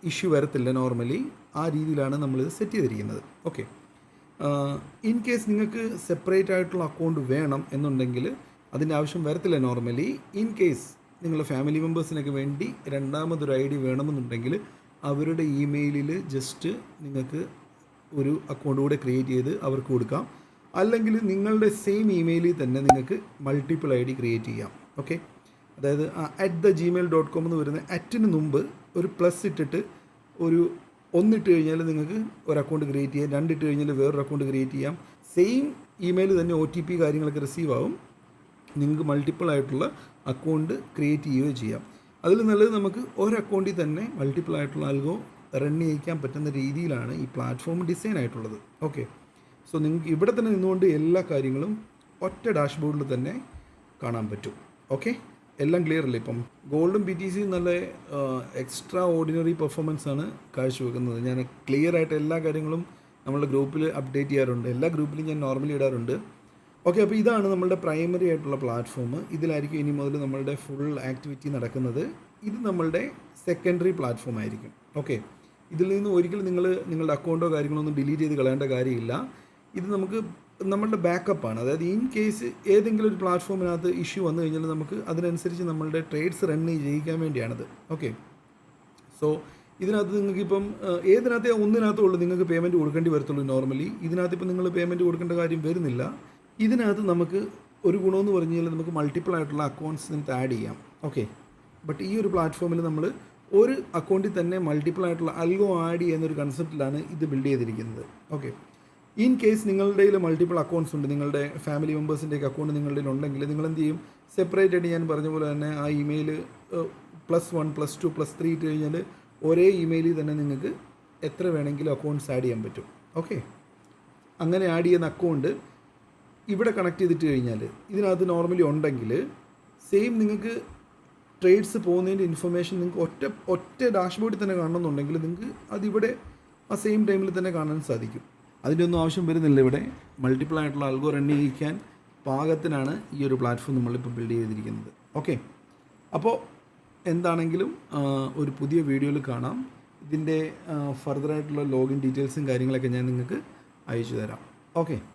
ഇഷ്യൂ വരത്തില്ല. നോർമലി ആ രീതിയിലാണ് നമ്മളിത് സെറ്റ് ചെയ്തിരിക്കുന്നത്. ഓക്കെ, ഇൻ കേസ് നിങ്ങൾക്ക് സെപ്പറേറ്റ് ആയിട്ടുള്ള അക്കൗണ്ട് വേണം എന്നുണ്ടെങ്കിൽ അതിൻ്റെ ആവശ്യം വരത്തില്ല നോർമലി. ഇൻ കേസ് നിങ്ങളുടെ ഫാമിലി മെമ്പേഴ്സിനൊക്കെ വേണ്ടി രണ്ടാമതൊരു ID വേണമെന്നുണ്ടെങ്കിൽ അവരുടെ ഇമെയിലിൽ ജസ്റ്റ് നിങ്ങൾക്ക് ഒരു അക്കൗണ്ട് കൂടെ ക്രിയേറ്റ് ചെയ്ത് അവർക്ക് കൊടുക്കാം. അല്ലെങ്കിൽ നിങ്ങളുടെ സെയിം ഇമെയിലിൽ തന്നെ നിങ്ങൾക്ക് മൾട്ടിപ്പിൾ ID ക്രിയേറ്റ് ചെയ്യാം. ഓക്കെ, അതായത് @gmail.com എന്ന് വരുന്ന അറ്റിന് മുമ്പ് ഒരു പ്ലസ് ഇട്ടിട്ട് ഒരു 1 ഇട്ട് കഴിഞ്ഞാൽ നിങ്ങൾക്ക് ഒരു അക്കൗണ്ട് ക്രിയേറ്റ് ചെയ്യാം, 2 ഇട്ട് കഴിഞ്ഞാൽ വേറൊരു അക്കൗണ്ട് ക്രിയേറ്റ് ചെയ്യാം. സെയിം ഇമെയിൽ തന്നെ OTP കാര്യങ്ങളൊക്കെ റിസീവ് ആവും. നിങ്ങൾക്ക് മൾട്ടിപ്പിൾ ആയിട്ടുള്ള അക്കൗണ്ട് ക്രിയേറ്റ് ചെയ്യുകയോ ചെയ്യാം. അതിൽ നല്ലത് നമുക്ക് ഒരു അക്കൗണ്ടിൽ തന്നെ മൾട്ടിപ്പിൾ ആയിട്ടുള്ള അൽഗോ റൺ ചെയ്യിക്കാൻ പറ്റുന്ന രീതിയിലാണ് ഈ പ്ലാറ്റ്ഫോം ഡിസൈൻ ആയിട്ടുള്ളത്. ഓക്കെ, സോ നിങ്ങൾക്ക് ഇവിടെ തന്നെ നിന്നുകൊണ്ട് എല്ലാ കാര്യങ്ങളും ഒറ്റ ഡാഷ്ബോർഡിൽ തന്നെ കാണാൻ പറ്റും. ഓക്കെ, എല്ലാം ക്ലിയർ അല്ലേ? ഇപ്പം ഗോൾഡും BTC നല്ല എക്സ്ട്രാ ഓർഡിനറി പെർഫോമൻസ് ആണ് കാഴ്ചവെക്കുന്നത്. ഞാൻ ക്ലിയർ ആയിട്ട് എല്ലാ കാര്യങ്ങളും നമ്മളുടെ ഗ്രൂപ്പിൽ അപ്ഡേറ്റ് ചെയ്യാറുണ്ട്, എല്ലാ ഗ്രൂപ്പിലും ഞാൻ നോർമലി ഇടാറുണ്ട്. ഓക്കെ, അപ്പോൾ ഇതാണ് നമ്മളുടെ പ്രൈമറി ആയിട്ടുള്ള പ്ലാറ്റ്ഫോം. ഇതിലായിരിക്കും ഇനി മുതൽ നമ്മളുടെ ഫുൾ ആക്ടിവിറ്റി നടക്കുന്നത്. ഇത് നമ്മളുടെ സെക്കൻഡറി പ്ലാറ്റ്ഫോം ആയിരിക്കും. ഓക്കെ, ഇതിൽ നിന്ന് ഒരിക്കലും നിങ്ങളുടെ അക്കൗണ്ടോ കാര്യങ്ങളോ ഒന്നും ഡിലീറ്റ് ചെയ്ത് കളയേണ്ട കാര്യമില്ല. ഇത് നമുക്ക് നമ്മളുടെ ബാക്കപ്പാണ്. അതായത് ഇൻ കേസ് ഏതെങ്കിലും ഒരു പ്ലാറ്റ്ഫോമിനകത്ത് ഇഷ്യൂ വന്നു കഴിഞ്ഞാൽ നമുക്ക് അതിനനുസരിച്ച് നമ്മളുടെ ട്രേഡ്സ് റൺ ചെയ്യിക്കാൻ വേണ്ടിയാണത്. ഓക്കെ, സോ ഇതിനകത്ത് നിങ്ങൾക്കിപ്പം ഏതിനകത്തെ ഒന്നിനകത്തുള്ളൂ നിങ്ങൾക്ക് പേയ്മെൻറ്റ് കൊടുക്കേണ്ടി വരത്തുള്ളൂ നോർമലി. ഇതിനകത്ത് ഇപ്പം നിങ്ങൾ പേയ്മെൻറ്റ് കൊടുക്കേണ്ട കാര്യം വരുന്നില്ല. ഇതിനകത്ത് നമുക്ക് ഒരു ഗുണമെന്ന് പറഞ്ഞു കഴിഞ്ഞാൽ നമുക്ക് മൾട്ടിപ്പിൾ ആയിട്ടുള്ള അക്കൗണ്ട്സ് നിങ്ങൾക്ക് ആഡ് ചെയ്യാം. ഓക്കെ, ബട്ട് ഈ ഒരു പ്ലാറ്റ്ഫോമിൽ നമ്മൾ ഒരു അക്കൗണ്ടിൽ തന്നെ മൾട്ടിപ്പിൾ ആയിട്ടുള്ള അൽഗോ ആഡ് ചെയ്യുന്നൊരു കൺസെപ്റ്റിലാണ് ഇത് ബിൽഡ് ചെയ്തിരിക്കുന്നത്. ഓക്കെ, ഇൻ കേസ് നിങ്ങളുടെ കയ്യിൽ മൾട്ടിപ്പിൾ അക്കൗണ്ട്സ് ഉണ്ട്, നിങ്ങളുടെ ഫാമിലി മെമ്പേഴ്സിൻ്റെയൊക്കെ അക്കൗണ്ട് നിങ്ങളുടെ ഉണ്ടെങ്കിൽ നിങ്ങൾ എന്ത് ചെയ്യും, സെപ്പറേറ്റ് ആയിട്ട് ഞാൻ പറഞ്ഞ പോലെ തന്നെ ആ ഇമെയിൽ +1 +2 +3 ഇട്ട് കഴിഞ്ഞാൽ ഒരേ ഇമെയിലിൽ തന്നെ നിങ്ങൾക്ക് എത്ര വേണമെങ്കിലും അക്കൗണ്ട്സ് ആഡ് ചെയ്യാൻ പറ്റും. ഓക്കെ, അങ്ങനെ ആഡ് ചെയ്യുന്ന അക്കൗണ്ട് ഇവിടെ കണക്ട് ചെയ്തിട്ട് കഴിഞ്ഞാൽ ഇതിനകത്ത് നോർമലി ഉണ്ടെങ്കിൽ സെയിം നിങ്ങൾക്ക് ട്രേഡ്സ് പോകുന്നതിൻ്റെ ഇൻഫർമേഷൻ നിങ്ങൾക്ക് ഒറ്റ ഡാഷ്ബോർഡിൽ തന്നെ കാണണമെന്നുണ്ടെങ്കിൽ നിങ്ങൾക്ക് അതിവിടെ ആ സെയിം ടൈമിൽ തന്നെ കാണാൻ സാധിക്കും. അതിൻ്റെ ഒന്നും ആവശ്യം വരുന്നില്ല. ഇവിടെ മൾട്ടിപ്പിൾ ആയിട്ടുള്ള അൽഗോ റൺ ചെയ്യിക്കാൻ പാകത്തിനാണ് ഈ ഒരു പ്ലാറ്റ്ഫോം നമ്മളിപ്പോൾ ബിൽഡ് ചെയ്തിരിക്കുന്നത്. ഓക്കെ, അപ്പോൾ എന്താണെങ്കിലും ഒരു പുതിയ വീഡിയോയിൽ കാണാം. ഇതിൻ്റെ ഫർദറായിട്ടുള്ള ലോഗിൻ ഡീറ്റെയിൽസും കാര്യങ്ങളൊക്കെ ഞാൻ നിങ്ങൾക്ക് അയച്ചു തരാം. ഓക്കെ.